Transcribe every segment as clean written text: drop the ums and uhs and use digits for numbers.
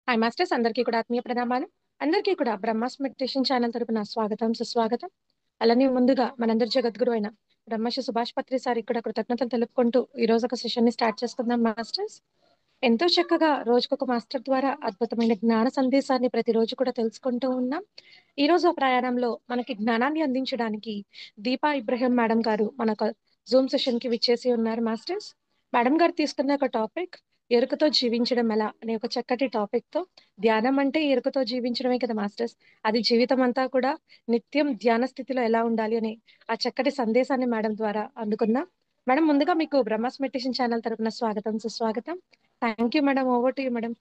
Hi masters, అందరికీ కూడా ఆత్మీయ ప్రణామాలు. అందరికీ కూడా బ్రహ్మాస్ మెడిటేషన్ ఛానల్ తరపున స్వాగతం, సుస్వాగతం. అలానే ముందుగా మనందరి జగద్గురు అయిన బ్రహ్మశ్రీ సుభాష్ పత్రి సార్ కూడా కృతజ్ఞతలు తెలుపుకుంటూ ఈ రోజు ఒక సెషన్ ని స్టార్ట్ చేసుకుందాం మాస్టర్స్. ఎంతో చక్కగా రోజుకొక మాస్టర్ ద్వారా అద్భుతమైన జ్ఞాన సందేశాన్ని ప్రతిరోజు కూడా తెలుసుకుంటూ ఉన్నాం. ఈ రోజు ఆ ప్రయాణంలో మనకి జ్ఞానాన్ని అందించడానికి దీపా ఇబ్రహీం మేడం గారు మన జూమ్ సెషన్ కి విచ్చేసి ఉన్నారు మాస్టర్స్. మేడం గారు తీసుకున్న ఒక టాపిక్ ఎరుకతో జీవించడం ఎలా అనే ఒక చక్కటి టాపిక్ తో, ధ్యానం అంటే ఎరుకతో జీవించడమే కదా మాస్టర్స్. అది జీవితం అంతా కూడా నిత్యం ధ్యాన స్థితిలో ఎలా ఉండాలి అనే ఆ చక్కటి సందేశాన్ని మేడం ద్వారా అందుకుందాం. మేడం, ముందుగా మీకు బ్రహ్మాస్ మెడిటేషన్ ఛానల్ తరపున స్వాగతం, సుస్వాగతం. Thank you madam. Over to you madam.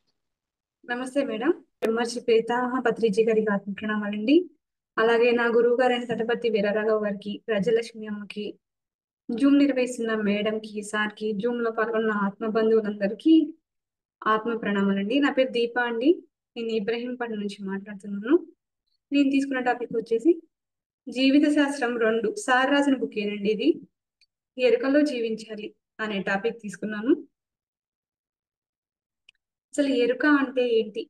నమస్తే మేడం. బ్రహ్మర్షి పీతాంబర పత్రిజీ గారికి ఆత్మప్రణామాలండి. అలాగే నా గురువు గారైన తటపతి వీరరాఘవ్ గారికి, ప్రజలక్ష్మి అమ్మకి, జూమ్ నిర్వహిస్తున్న మేడంకి, సార్కి, జూమ్ లో పాల్గొన్న ఆత్మ బంధువులందరికీ ఆత్మ ప్రణామాలండి. నా పేరు దీపా అండి. నేను ఇబ్రహీంపట్నం నుంచి మాట్లాడుతున్నాను. నేను తీసుకున్న టాపిక్ వచ్చేసి జీవిత శాస్త్రం 2 సార్ రాసిన బుక్ ఏనండి. ఇది ఎరుకలో జీవించాలి అనే టాపిక్ తీసుకున్నాను. అసలు ఎరుక అంటే ఏంటి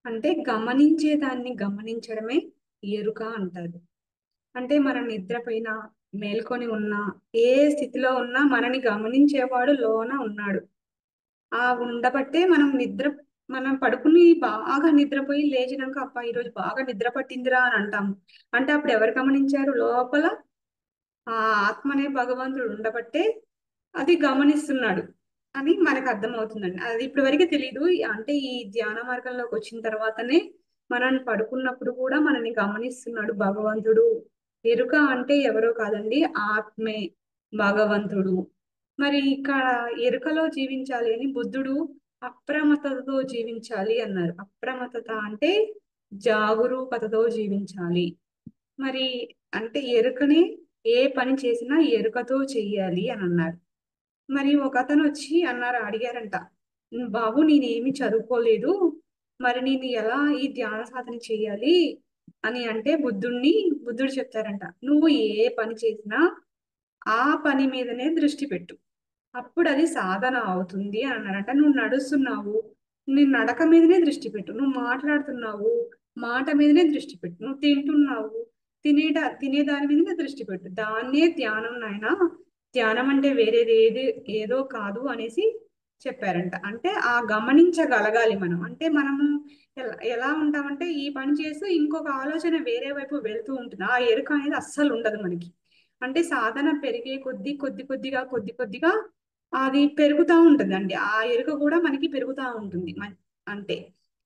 అంటే గమనించేదాన్ని గమనించడమే ఎరుక అంటారు. అంటే మనం నిద్రపోయినా, మేల్కొని ఉన్నా, ఏ స్థితిలో ఉన్నా మనని గమనించేవాడు లోన ఉన్నాడు. ఆ ఉండబట్టే మనం పడుకుని బాగా నిద్రపోయి లేచినాక అబ్బా ఈరోజు బాగా నిద్ర పట్టిందిరా అని అంటాము. అంటే అప్పుడు ఎవరు గమనించారు? లోపల ఆ ఆత్మనే భగవంతుడు ఉండబట్టే అది గమనిస్తున్నాడు అని మనకు అర్థమవుతుందండి. అది ఇప్పటి వరకు తెలియదు. అంటే ఈ ధ్యాన మార్గంలోకి వచ్చిన తర్వాతనే మనం పడుకున్నప్పుడు కూడా మనని గమనిస్తున్నాడు భగవంతుడు. ఎరుక అంటే ఎవరో కాదండి, ఆత్మే భగవంతుడు. మరి ఇక్కడ ఎరుకలో జీవించాలి అని బుద్ధుడు అప్రమత్తతతో జీవించాలి అన్నారు. అప్రమత్తత అంటే జాగరూకతతో జీవించాలి. మరి అంటే ఎరుకనే ఏ పని చేసినా ఎరుకతో చెయ్యాలి అని అన్నారు. మరి ఒక అతను వచ్చి అడిగారంట, బాబు నేనేమి చదువుకోలేదు, మరి నేను ఎలా ఈ ధ్యాన సాధన చెయ్యాలి అని అంటే బుద్ధుడు చెప్తారంట, నువ్వు ఏ పని చేసినా ఆ పని మీదనే దృష్టి పెట్టు, అప్పుడు అది సాధన అవుతుంది అని అన్నారంట. నువ్వు నడుస్తున్నావు, నీ నడక మీదనే దృష్టి పెట్టు. నువ్వు మాట్లాడుతున్నావు, మాట మీదనే దృష్టి పెట్టు. నువ్వు తింటున్నావు, తినే దాని మీదనే దృష్టి పెట్టు. దాన్నే ధ్యానం నాయనా. ధ్యానం అంటే వేరేది ఏదో కాదు అనేసి చెప్పారంట. అంటే ఆ గమనించగలగాలి మనం. అంటే మనము ఎలా ఉంటామంటే ఈ పని చేస్తూ ఇంకొక ఆలోచన వేరే వైపు వెళ్తూ ఉంటుంది. ఆ ఎరుక అనేది అస్సలు ఉండదు మనకి. అంటే సాధన పెరిగే కొద్దిగా అది పెరుగుతూ ఉంటుందండి. ఆ ఎరుక కూడా మనకి పెరుగుతూ ఉంటుంది. అంటే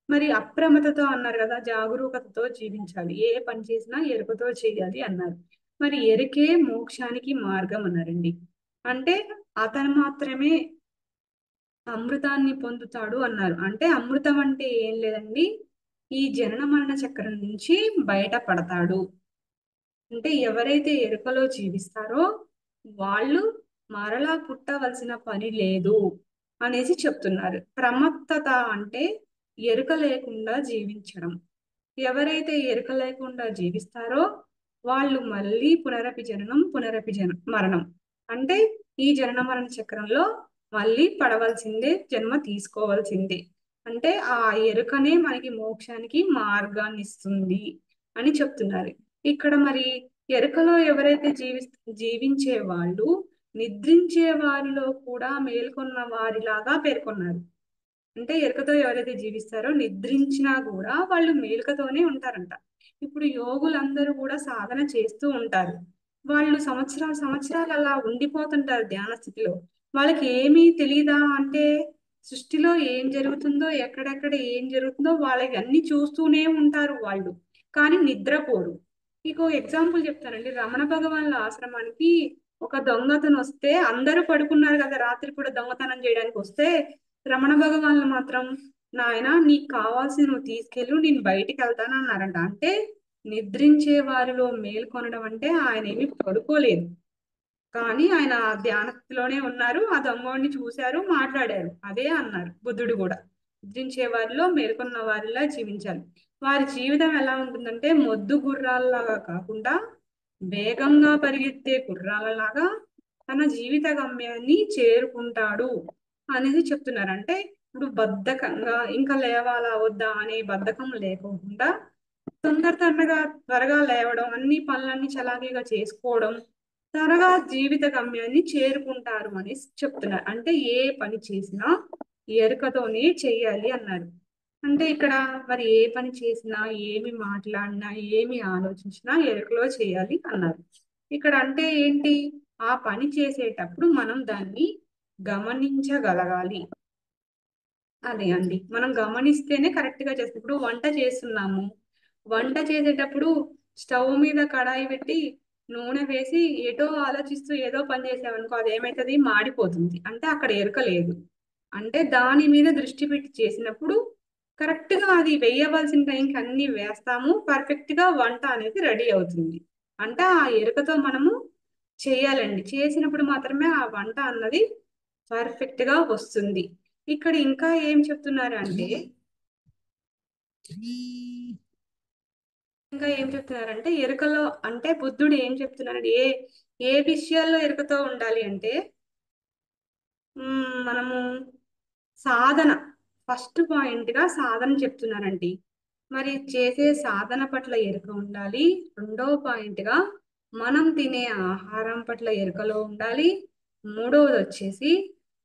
మరి అప్రమత్తతో అన్నారు కదా, జాగరూకతతో జీవించాలి, ఏ పని చేసినా ఎరుకతో చేయాలి అన్నారు. మరి ఎరుకే మోక్షానికి మార్గం అన్నారండి. అంటే అతను మాత్రమే అమృతాన్ని పొందుతాడు అన్నారు. అంటే అమృతం అంటే ఏం లేదండి, ఈ జనన మరణ చక్రం నుంచి బయటపడతాడు. అంటే ఎవరైతే ఎరుకలో జీవిస్తారో వాళ్ళు మరలా పుట్టవలసిన పని లేదు అనేసి చెప్తున్నారు. ప్రమత్తత అంటే ఎరుక లేకుండా జీవించడం. ఎవరైతే ఎరుక లేకుండా జీవిస్తారో వాళ్ళు మళ్ళీ మరణం. అంటే ఈ జనన మరణ చక్రంలో మళ్ళీ పడవలసిందే, జన్మ తీసుకోవాల్సిందే. అంటే ఆ ఎరుకనే మనకి మోక్షానికి మార్గాన్ని ఇస్తుంది అని చెప్తున్నారు. ఇక్కడ మరి ఎరుకలో ఎవరైతే జీవించే వాళ్ళు నిద్రించే వారిలో కూడా మేల్కొన్న వారిలాగా పేర్కొన్నారు. అంటే ఎరుకతో ఎవరైతే జీవిస్తారో నిద్రించినా కూడా వాళ్ళు మేలుకతోనే ఉంటారంట. ఇప్పుడు యోగులందరూ కూడా సాధన చేస్తూ ఉంటారు. వాళ్ళు సంవత్సరాలు అలా ఉండిపోతుంటారు ధ్యాన స్థితిలో. వాళ్ళకి ఏమీ తెలీదా అంటే సృష్టిలో ఏం జరుగుతుందో, ఎక్కడెక్కడ ఏం జరుగుతుందో వాళ్ళకి అన్ని చూస్తూనే ఉంటారు వాళ్ళు. కానీ నిద్రపోరు. మీకు ఎగ్జాంపుల్ చెప్తానండి. రమణ భగవాన్ల ఆశ్రమానికి ఒక దొంగతను వస్తే, అందరూ పడుకున్నారు కదా రాత్రి కూడా దొంగతనం చేయడానికి వస్తే, రమణ భగవాన్లు మాత్రం నాయన నీకు కావాల్సి నువ్వు తీసుకెళ్ళు, నేను బయటికి వెళ్తాను అన్నారంట. అంటే నిద్రించే వారిలో మేల్కొనడం అంటే ఆయన ఏమి పడుకోలేదు, కానీ ఆయన ధ్యానస్థితిలోనే ఉన్నారు. ఆ దొంగోడిని చూశారు, మాట్లాడారు. అదే అన్నారు బుద్ధుడు కూడా, నిద్రించే వారిలో మేల్కొన్న వారిలా జీవించాలి. వారి జీవితం ఎలా ఉంటుందంటే మొద్దు గుర్రాలలాగా కాకుండా వేగంగా పరిగెత్తే గుర్రాలలాగా తన జీవిత గమ్యాన్ని చేరుకుంటాడు అనేది చెప్తున్నారు. అంటే ఇప్పుడు బద్ధకంగా ఇంకా లేవాలా వద్దా అనే బద్ధకం లేకుండా తొందరగా త్వరగా లేవడం, అన్ని పనులన్నీ చలాకీగా చేసుకోవడం, త్వరగా జీవిత గమ్యాన్ని చేరుకుంటారు అని చెప్తున్నారు. అంటే ఏ పని చేసినా ఎరుకతోనే చేయాలి అన్నారు. అంటే ఇక్కడ మరి ఏ పని చేసినా, ఏమి మాట్లాడినా, ఏమి ఆలోచించినా ఎరుకలో చేయాలి అన్నారు. ఇక్కడ అంటే ఏంటి? ఆ పని చేసేటప్పుడు మనం దాన్ని గమనించగలగాలి. అదే అండి, మనం గమనిస్తేనే కరెక్ట్ గా చేస్తాం. ఇప్పుడు వంట చేస్తున్నాము, వంట చేసేటప్పుడు స్టవ్ మీద కడాయి పెట్టి నూనె వేసి ఏటో ఆలోచిస్తూ ఏదో పని చేసామనుకో, అది ఏమైతుంది? మాడిపోతుంది. అంటే అక్కడ ఎరుక లేదు. అంటే దాని మీద దృష్టి పెట్టి చేసినప్పుడు కరెక్ట్ గా అది వేయవలసిన టైంకి అన్ని వేస్తాము, పర్ఫెక్ట్ గా వంట అనేది రెడీ అవుతుంది. అంటే ఆ ఎరుకతో మనము చేయాలండి. చేసినప్పుడు మాత్రమే ఆ వంట అన్నది పర్ఫెక్ట్ గా వస్తుంది. ఇక్కడ ఇంకా ఏం చెప్తున్నారు అంటే, ఎరుకలో అంటే బుద్ధుడు ఏం చెప్తున్నారంటే, ఏ విషయాల్లో ఎరుకతో ఉండాలి అంటే, మనము సాధన, ఫస్ట్ పాయింట్ గా సాధన చెప్తున్నారండి. మరి చేసే సాధన పట్ల ఎరుక ఉండాలి. రెండవ పాయింట్ గా మనం తినే ఆహారం పట్ల ఎరుకలో ఉండాలి. మూడవది వచ్చేసి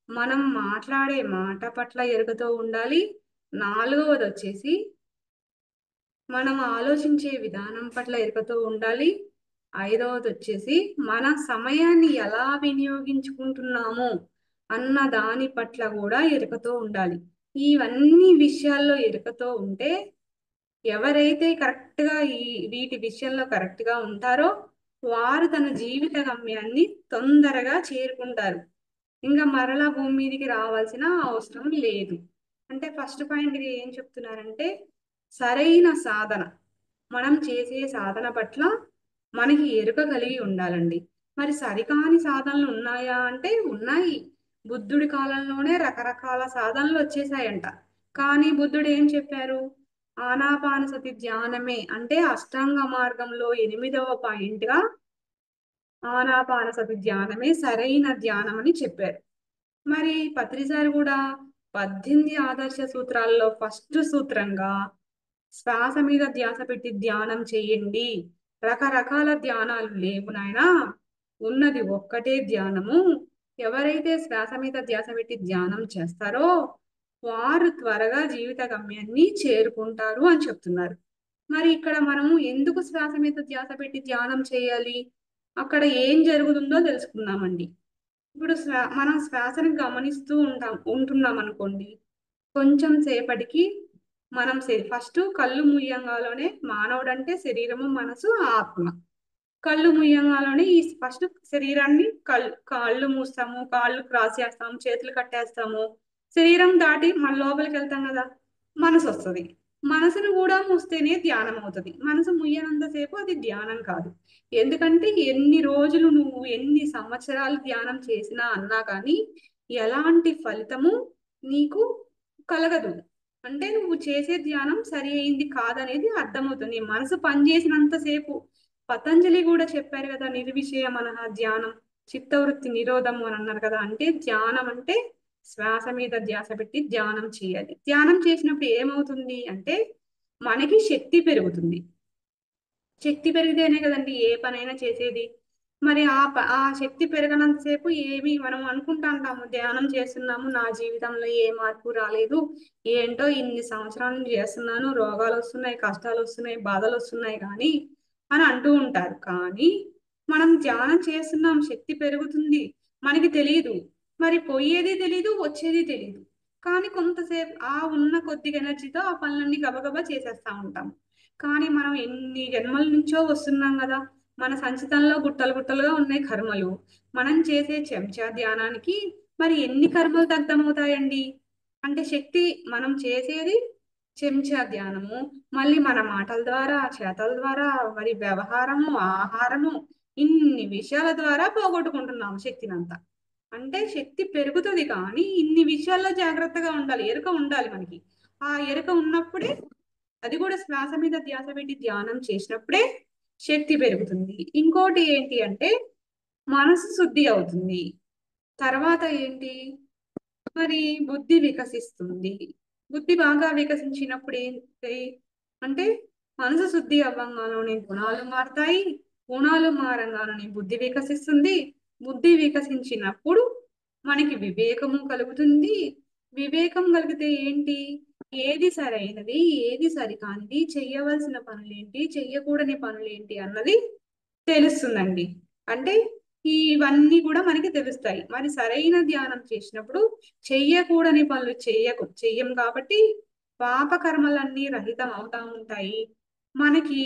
మనం మాట్లాడే మాట పట్ల ఎరుకతో ఉండాలి. నాలుగవది వచ్చేసి మనం ఆలోచించే విధానం పట్ల ఎరుకతో ఉండాలి. ఐదవది వచ్చేసి మన సమయాన్ని ఎలా వినియోగించుకుంటున్నాము అన్న దాని పట్ల కూడా ఎరుకతో ఉండాలి. ఇవన్నీ విషయాల్లో ఎరుకతో ఉంటే ఎవరైతే కరెక్ట్ గా వీటి విషయంలో కరెక్ట్ గా ఉంటారో వారు తన జీవిత గమ్యాన్ని తొందరగా చేరుకుంటారు. ఇంకా మరలా భూమి మీదకి రావాల్సిన అవసరం లేదు. అంటే ఫస్ట్ పాయింట్ ఏం చెప్తున్నారంటే, సరైన సాధన, మనం చేసే సాధన పట్ల మనకి ఎరుక కలిగి ఉండాలండి. మరి సరికాని సాధనలు ఉన్నాయా అంటే ఉన్నాయి. బుద్ధుడి కాలంలోనే రకరకాల సాధనలు వచ్చేసాయంట. కానీ బుద్ధుడు ఏం చెప్పారు? ఆనాపానసతి ధ్యానమే, అంటే అష్టాంగ మార్గంలో 8వ పాయింట్ గా ఆనాపానసతి ధ్యానమే సరైన ధ్యానం అని చెప్పారు. మరి పత్రిసారి కూడా 18 ఆదర్శ సూత్రాల్లో ఫస్ట్ సూత్రంగా శ్వాస మీద ధ్యాస పెట్టి ధ్యానం చెయ్యండి, రకరకాల ధ్యానాలు లేవు నాయనా, ఉన్నది ఒక్కటే ధ్యానము, ఎవరైతే శ్వాస మీద ధ్యాస పెట్టి ధ్యానం చేస్తారో వారు త్వరగా జీవిత గమ్యాన్ని చేరుకుంటారు అని చెప్తున్నారు. మరి ఇక్కడ మనము ఎందుకు శ్వాస మీద ధ్యాస పెట్టి ధ్యానం చేయాలి, అక్కడ ఏం జరుగుతుందో తెలుసుకుందామండి. ఇప్పుడు మనం శ్వాసను గమనిస్తూ ఉంటున్నాం అనుకోండి, కొంచెం సేపటికి మనం ఫస్ట్ కళ్ళు ముయ్యంగాలోనే, మానవుడు అంటే శరీరము, మనసు, ఆత్మ. కళ్ళు ముయ్యంగాలోనే ఈ ఫస్ట్ శరీరాన్ని కాళ్ళు మూస్తాము, కాళ్ళు క్రాస్ చేస్తాము, చేతులు కట్టేస్తాము, శరీరం దాటి మన లోపలికి వెళ్తాం కదా, మనసు వస్తుంది. మనసును కూడా మూస్తేనే ధ్యానం అవుతుంది. మనసు ముయ్యనంతసేపు అది ధ్యానం కాదు. ఎందుకంటే ఎన్ని రోజులు నువ్వు ఎన్ని సంవత్సరాలు ధ్యానం చేసినా అన్నా కానీ ఎలాంటి ఫలితము నీకు కలగదు. అంటే నువ్వు చేసే ధ్యానం సరి అయింది కాదనేది అర్థమవుతుంది. మనసు పనిచేసినంతసేపు, పతంజలి కూడా చెప్పారు కదా, నిర్విషయ మనః ధ్యానం చిత్తవృత్తి నిరోధము అని అన్నారు కదా. అంటే ధ్యానం అంటే శ్వాస మీద ధ్యాస పెట్టి ధ్యానం చేయాలి. ధ్యానం చేసినప్పుడు ఏమవుతుంది అంటే మనకి శక్తి పెరుగుతుంది. శక్తి పెరిగితేనే కదండి ఏ పనైనా చేసేది. మరి ఆ శక్తి పెరగనంతసేపు ఏమి మనం అనుకుంటా ఉంటాము, ధ్యానం చేస్తున్నాము, నా జీవితంలో ఏ మార్పు రాలేదు, ఏంటో ఇన్ని సంవత్సరాల నుంచి చేస్తున్నాను, రోగాలు వస్తున్నాయి, కష్టాలు వస్తున్నాయి, బాధలు వస్తున్నాయి కానీ అని అంటూ ఉంటారు. కానీ మనం ధ్యానం చేస్తున్నాం, శక్తి పెరుగుతుంది, మనకి తెలియదు. మరి పోయేది తెలీదు, వచ్చేది తెలీదు. కానీ కొంతసేపు ఆ ఉన్న కొద్దిగా ఎనర్జీతో ఆ పనులన్నీ గబగబా చేసేస్తా ఉంటాం. కానీ మనం ఎన్ని జన్మల నుంచో వస్తున్నాం కదా, మన సంచితంలో గుట్టలు గుట్టలుగా ఉన్నాయి కర్మలు. మనం చేసే చెంచా ధ్యానానికి మరి ఎన్ని కర్మలు దగ్ధమవుతాయండి? అంటే శక్తి, మనం చేసేది చెంచా ధ్యానము, మళ్ళీ మన మాటల ద్వారా, చేతల ద్వారా, మరి వ్యవహారము, ఆహారము, ఇన్ని విషయాల ద్వారా పోగొట్టుకుంటున్నాము శక్తినంతా. అంటే శక్తి పెరుగుతుంది కానీ ఇన్ని విషయాల్లో జాగ్రత్తగా ఉండాలి, ఎరుక ఉండాలి మనకి. ఆ ఎరుక ఉన్నప్పుడే, అది కూడా శ్వాస మీద ధ్యాస పెట్టి ధ్యానం చేసినప్పుడే శక్తి పెరుగుతుంది. ఇంకోటి ఏంటి అంటే మనసు శుద్ధి అవుతుంది. తర్వాత ఏంటి, మరి బుద్ధి వికసిస్తుంది. బుద్ధి బాగా వికసించినప్పుడు ఏంటి అంటే మనసు శుద్ధి అవ్వంగానే గుణాలు మారుతాయి. గుణాలు మారంగానే బుద్ధి వికసిస్తుంది. బుద్ధి వికసించినప్పుడు మనకి వివేకము కలుగుతుంది. వివేకం కలిగితే ఏంటి, ఏది సరైనది, ఏది సరికానిది, చెయ్యవలసిన పనులేంటి, చెయ్యకూడని పనులేంటి అన్నది తెలుస్తుందండి. అంటే ఇవన్నీ కూడా మనకి తెలుస్తాయి. మరి సరైన ధ్యానం చేసినప్పుడు చెయ్యకూడని పనులు చెయ్యం కాబట్టి పాపకర్మలన్నీ రహితం అవుతా ఉంటాయి. మనకి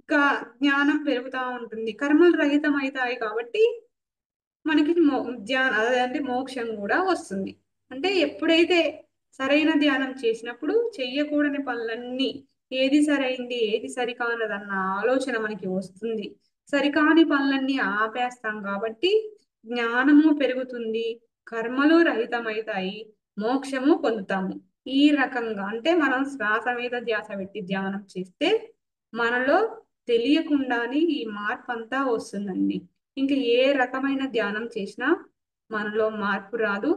ఇంకా జ్ఞానం పెరుగుతా ఉంటుంది. కర్మలు రహితం అవుతాయి కాబట్టి మనకి అదే అంటే మోక్షం కూడా వస్తుంది. అంటే ఎప్పుడైతే సరైన ధ్యానం చేసినప్పుడు చెయ్యకూడని పనులన్నీ, ఏది సరైంది ఏది సరికానదన్న ఆలోచన మనకి వస్తుంది. సరికాని పనులన్నీ ఆపేస్తాం కాబట్టి జ్ఞానము పెరుగుతుంది. కర్మలు రహితమవుతాయి. మోక్షము పొందుతాము. ఈ రకంగా అంటే మనం శ్వాస మీద ధ్యాస పెట్టి ధ్యానం చేస్తే మనలో తెలియకుండానే ఈ మార్పు అంతా వస్తుందండి. ఇంకా ఏ రకమైన ధ్యానం చేసినా మనలో మార్పు రాదు,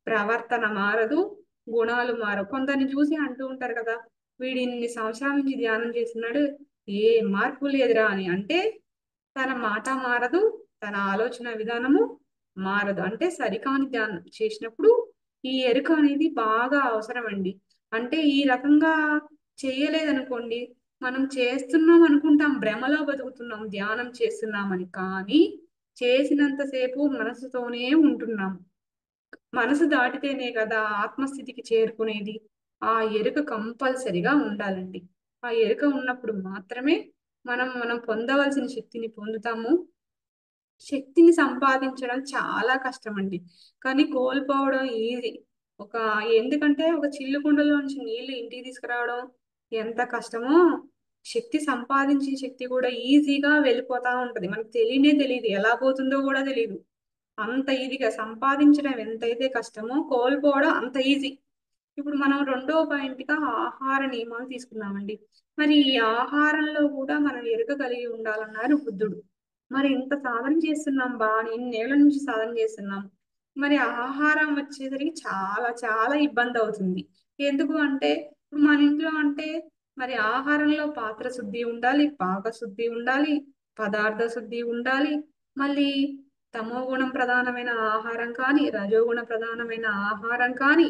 ప్రవర్తన మారదు, గుణాలు మారవు. కొందరిని చూసి అంటూ ఉంటారు కదా, వీడు ఇన్ని సంవత్సరాల నుంచి ధ్యానం చేస్తున్నాడు, ఏ మార్పు లేదురా అని. అంటే తన మాట మారదు, తన ఆలోచన విధానము మారదు. అంటే సరికాని ధ్యానం చేసినప్పుడు ఈ ఎరుక అనేది బాగా అవసరం అండి. అంటే ఈ రకంగా చేయలేదనుకోండి, మనం చేస్తున్నాం అనుకుంటాం, భ్రమలో బతుకుతున్నాం ధ్యానం చేస్తున్నామని. కానీ చేసినంతసేపు మనసుతోనే ఉంటున్నాం. మనసు దాటితేనే కదా ఆత్మస్థితికి చేరుకునేది. ఆ ఎరుక కంపల్సరిగా ఉండాలండి. ఆ ఎరుక ఉన్నప్పుడు మాత్రమే మనం పొందవలసిన శక్తిని పొందుతాము. శక్తిని సంపాదించడం చాలా కష్టం అండి. కానీ కోల్పోవడం ఈజీ. ఒక ఎందుకంటే ఒక చిల్లు కుండలో నుంచి నీళ్లు ఇంటికి తీసుకురావడం ఎంత కష్టమో, శక్తి సంపాదించే శక్తి కూడా ఈజీగా వెళ్ళిపోతా ఉంటది. మనకు తెలియదు, ఎలా పోతుందో కూడా తెలియదు. అంత ఈజీగా సంపాదించడం ఎంతైతే కష్టమో కోల్పోవడం అంత ఈజీ. ఇప్పుడు మనం రెండో పాయింట్గా ఆహార నియమాలు తీసుకున్నామండి. మరి ఈ ఆహారంలో కూడా మనం ఎరుక కలిగి ఉండాలన్నారు బుద్ధుడు. మరి ఇంత సాధన చేస్తున్నాం బా, ఇన్నేళ్ల నుంచి సాధన చేస్తున్నాం, మరి ఆహారం వచ్చేసరికి చాలా చాలా ఇబ్బంది అవుతుంది. ఎందుకు అంటే ఇప్పుడు మన ఇంట్లో అంటే మరి ఆహారంలో పాత్ర శుద్ధి ఉండాలి, పాక శుద్ధి ఉండాలి, పదార్థ శుద్ధి ఉండాలి. మళ్ళీ తమో గుణం ప్రధానమైన ఆహారం కానీ, రజోగుణ ప్రధానమైన ఆహారం కానీ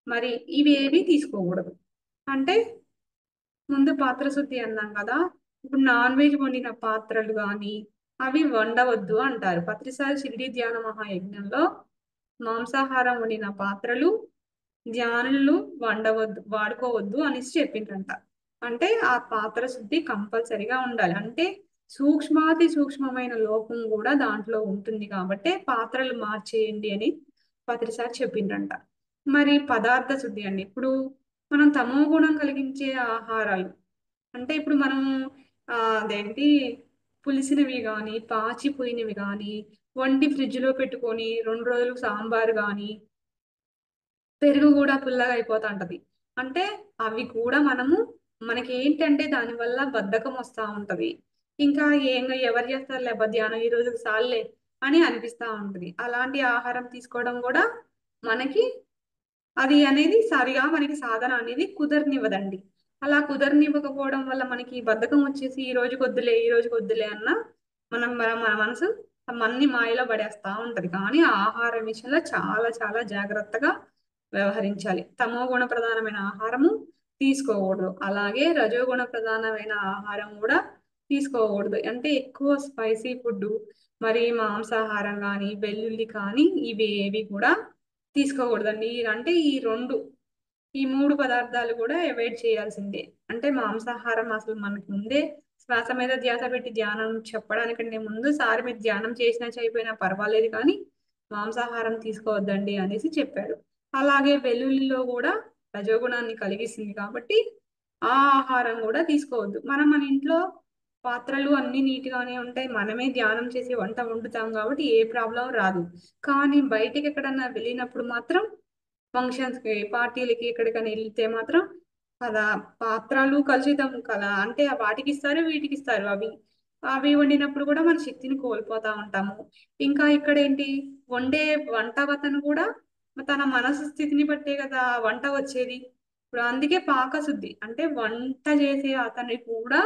మరి ఇవేవి తీసుకోకూడదు. అంటే ముందు పాత్ర శుద్ధి అన్నాం కదా, ఇప్పుడు నాన్ వెజ్ వండిన పాత్రలు కానీ అవి వండవద్దు అంటారు. పత్రిసారి షిరిడి ధ్యాన మహాయజ్ఞంలో మాంసాహారం వండిన పాత్రలు ధ్యానులు వండవద్దు, వాడుకోవద్దు అనేసి చెప్పిండ్రంట. అంటే ఆ పాత్ర శుద్ధి కంపల్సరిగా ఉండాలి. అంటే సూక్ష్మాతి సూక్ష్మమైన లోపం కూడా దాంట్లో ఉంటుంది కాబట్టి పాత్రలు మార్చేయండి అని పత్రిసారి చెప్పిండ్రంట. మరి పదార్థ శుద్ధి అండి. ఇప్పుడు మనం తమో గుణం కలిగించే ఆహారాలు అంటే ఇప్పుడు మనం అదేంటి పులిసినవి కానీ, పాచిపోయినవి కానీ వండి ఫ్రిడ్జ్లో పెట్టుకొని 2 రోజులు సాంబార్ కానీ, పెరుగు కూడా పుల్లగా అయిపోతా ఉంటది. అంటే అవి కూడా మనకి ఏంటంటే దానివల్ల బద్ధకం వస్తూ ఉంటది. ఇంకా ఎవరు చేస్తారు లేబా ధ్యానం ఈ రోజుకి సాల్లే అని అనిపిస్తా ఉంటది. అలాంటి ఆహారం తీసుకోవడం కూడా మనకి అది అనేది సరిగా మనకి సాధన అనేది కుదరనివ్వదండి. అలా కుదరనివ్వకపోవడం వల్ల మనకి బద్ధకం వచ్చేసి ఈ రోజుకి వద్దులే అన్న మన మనసు మన్ని మాయలో పడేస్తా ఉంటది. కానీ ఆహారం విషయంలో చాలా చాలా జాగ్రత్తగా వ్యవహరించాలి. తమో గుణ ప్రధానమైన ఆహారము తీసుకోకూడదు. అలాగే రజోగుణ ప్రధానమైన ఆహారం కూడా తీసుకోకూడదు. అంటే ఎక్కువ స్పైసీ ఫుడ్, మరి మాంసాహారం కానీ, వెల్లుల్లి కానీ ఇవేవి కూడా తీసుకోకూడదండి. అంటే ఈ మూడు పదార్థాలు కూడా అవాయిడ్ చేయాల్సిందే. అంటే మాంసాహారం అసలు మనకు ముందే శ్వాస మీద ధ్యాస పెట్టి ధ్యానం చెప్పడానికంటే ముందు సారి మీరు ధ్యానం చేసినా చేయకపోయినా పర్వాలేదు కానీ మాంసాహారం తీసుకోవద్దండి అనేసి చెప్పాడు. అలాగే వెల్లుల్లిలో కూడా రజోగుణాన్ని కలిగిస్తుంది కాబట్టి ఆ ఆహారం కూడా తీసుకోవద్దు. మన ఇంట్లో పాత్రలు అన్ని నీట్గానే ఉంటాయి. మనమే ధ్యానం చేసి వంట వండుతాం కాబట్టి ఏ ప్రాబ్లం రాదు. కానీ బయటికి ఎక్కడన్నా వెళ్ళినప్పుడు మాత్రం ఫంక్షన్స్కి, పార్టీలకి ఎక్కడికైనా వెళ్తే మాత్రం కదా పాత్రలు కలుషితం కదా, అంటే వాటికి ఇస్తారు వీటికి ఇస్తారు. అవి అవి వండినప్పుడు కూడా మన శక్తిని కోల్పోతా ఉంటాము. ఇంకా ఇక్కడ ఏంటి, వండే వంటవతను కూడా తన మనసు స్థితిని బట్టే కదా ఆ వంట వచ్చేది. ఇప్పుడు అందుకే పాకశుద్ధి అంటే వంట చేసే అతన్ని కూడా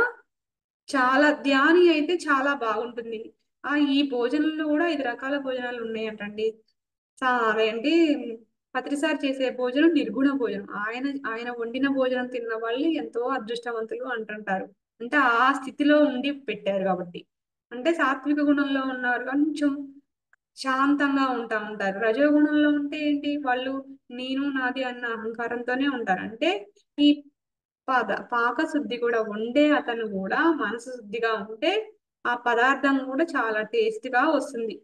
చాలా ధ్యాని అయితే చాలా బాగుంటుంది. ఈ భోజనంలో కూడా 5 రకాల భోజనాలు ఉన్నాయంటండి. అదేంటి పత్రిసారి చేసే భోజనం నిర్గుణ భోజనం. ఆయన ఆయన వండిన భోజనం తిన్న వాళ్ళు ఎంతో అదృష్టవంతులు అంటుంటారు. అంటే ఆ స్థితిలో ఉండి పెట్టారు కాబట్టి. అంటే సాత్విక గుణంలో ఉన్నవారు కొంచెం శాంతంగా ఉంటారు. రజోగుణంలో ఉంటే ఏంటి వాళ్ళు నేను నాది అన్న అహంకారంతోనే ఉంటారు. అంటే ఈ పాకశుద్ధి కూడా వండే అతను కూడా మనసు శుద్ధిగా ఉంటే ఆ పదార్థం కూడా చాలా టేస్ట్ గా వస్తుంది.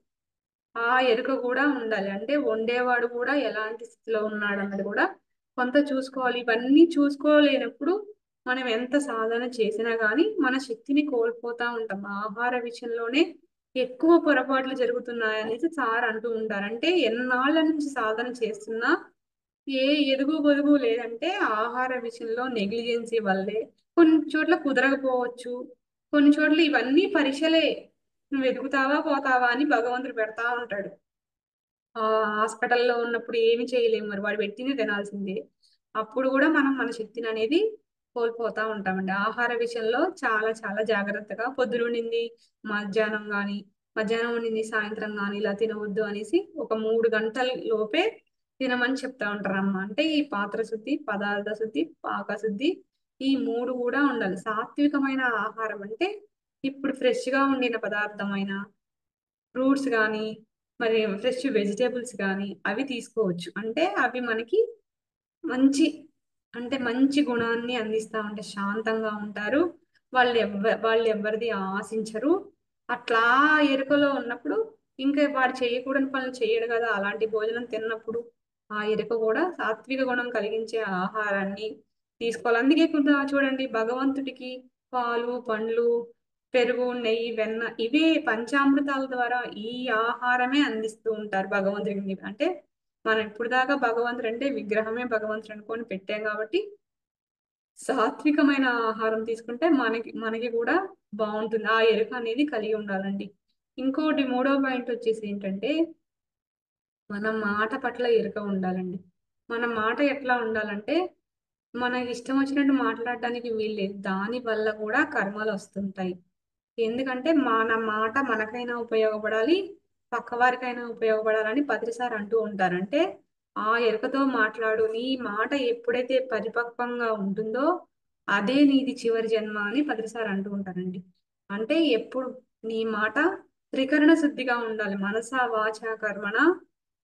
ఆ ఎరుక కూడా ఉండాలి. అంటే వండేవాడు కూడా ఎలాంటి స్థితిలో ఉన్నాడు అన్నది కూడా కొంత చూసుకోవాలి. ఇవన్నీ చూసుకోలేనప్పుడు మనం ఎంత సాధన చేసినా గానీ మన శక్తిని కోల్పోతా ఉంటాం. ఆహార విషయంలోనే ఎక్కువ పొరపాట్లు జరుగుతున్నాయనేసి సార్ అంటూ ఉంటారు. అంటే ఎన్నాళ్ళ నుంచి సాధన చేస్తున్నా ఏ ఎదుగు పొదుగు లేదంటే ఆహార విషయంలో నెగ్లిజెన్సీ వల్లే కొన్ని చోట్ల కుదరకపోవచ్చు. కొన్ని చోట్ల ఇవన్నీ పరీక్షలే. నువ్వు ఎదుగుతావా పోతావా అని భగవంతుడు పెడతా ఉంటాడు. హాస్పిటల్లో ఉన్నప్పుడు ఏమి చేయలేము, మరి వాడు పెట్టింది తినాల్సిందే. అప్పుడు కూడా మనం మన శక్తిని అనేది కోల్పోతా ఉంటామండి. ఆహార విషయంలో చాలా చాలా జాగ్రత్తగా పొద్దునుండింది మధ్యాహ్నం కానీ మధ్యాహ్నం ఉండింది సాయంత్రం కానీ ఇలా తినవద్దు అనేసి ఒక 3 గంటల లోపే తినమని చెప్తా ఉంటారు అమ్మ. అంటే ఈ పాత్ర శుద్ధి, పదార్థ శుద్ధి, పాక శుద్ధి ఈ 3 కూడా ఉండాలి. సాత్వికమైన ఆహారం అంటే ఇప్పుడు ఫ్రెష్ గా ఉండిన పదార్థమైన ఫ్రూట్స్ కానీ మరి ఫ్రెష్ వెజిటేబుల్స్ కానీ అవి తీసుకోవచ్చు. అంటే అవి మనకి మంచి అంటే మంచి గుణాన్ని అందిస్తా ఉంటే శాంతంగా ఉంటారు. వాళ్ళు ఎవరిది ఆశించరు. అట్లా ఎరుకలో ఉన్నప్పుడు ఇంకా వాడు చేయకూడని పనులు చేయడు కదా అలాంటి భోజనం తిన్నప్పుడు. ఆ ఎరుక కూడా సాత్విక గుణం కలిగించే ఆహారాన్ని తీసుకోవాలి. అందుకే చూడండి భగవంతుడికి పాలు పండ్లు పెరుగు నెయ్యి వెన్న ఇవే పంచామృతాల ద్వారా ఈ ఆహారమే అందిస్తూ ఉంటారు భగవంతుడికి. అంటే మనం ఇప్పుడు దాకా భగవంతుడు అంటే విగ్రహమే భగవంతుడు అనుకొని పెట్టాం కాబట్టి సాత్వికమైన ఆహారం తీసుకుంటే మనకి మనకి కూడా బాగుంటుంది. ఆ ఎరుక అనేది కలిగి ఉండాలండి. ఇంకోటి మూడో పాయింట్ వచ్చేసి ఏంటంటే మన మాట పట్ల ఎరుక ఉండాలండి. మన మాట ఎట్లా ఉండాలంటే మనకి ఇష్టం వచ్చినట్టు మాట్లాడడానికి వీల్లేదు. దాని వల్ల కూడా కర్మలు వస్తుంటాయి. ఎందుకంటే మన మాట మనకైనా ఉపయోగపడాలి, పక్కవారికైనా ఉపయోగపడాలని పత్రిసారి అంటూ ఉంటారు. అంటే ఆ ఎరుకతో మాట్లాడు. నీ మాట ఎప్పుడైతే పరిపక్వంగా ఉంటుందో అదే నీది చివరి జన్మ అని పత్రిసారి అంటూ ఉంటారండి. అంటే ఎప్పుడు నీ మాట త్రికరణ శుద్ధిగా ఉండాలి. మనస వాచ కర్మణ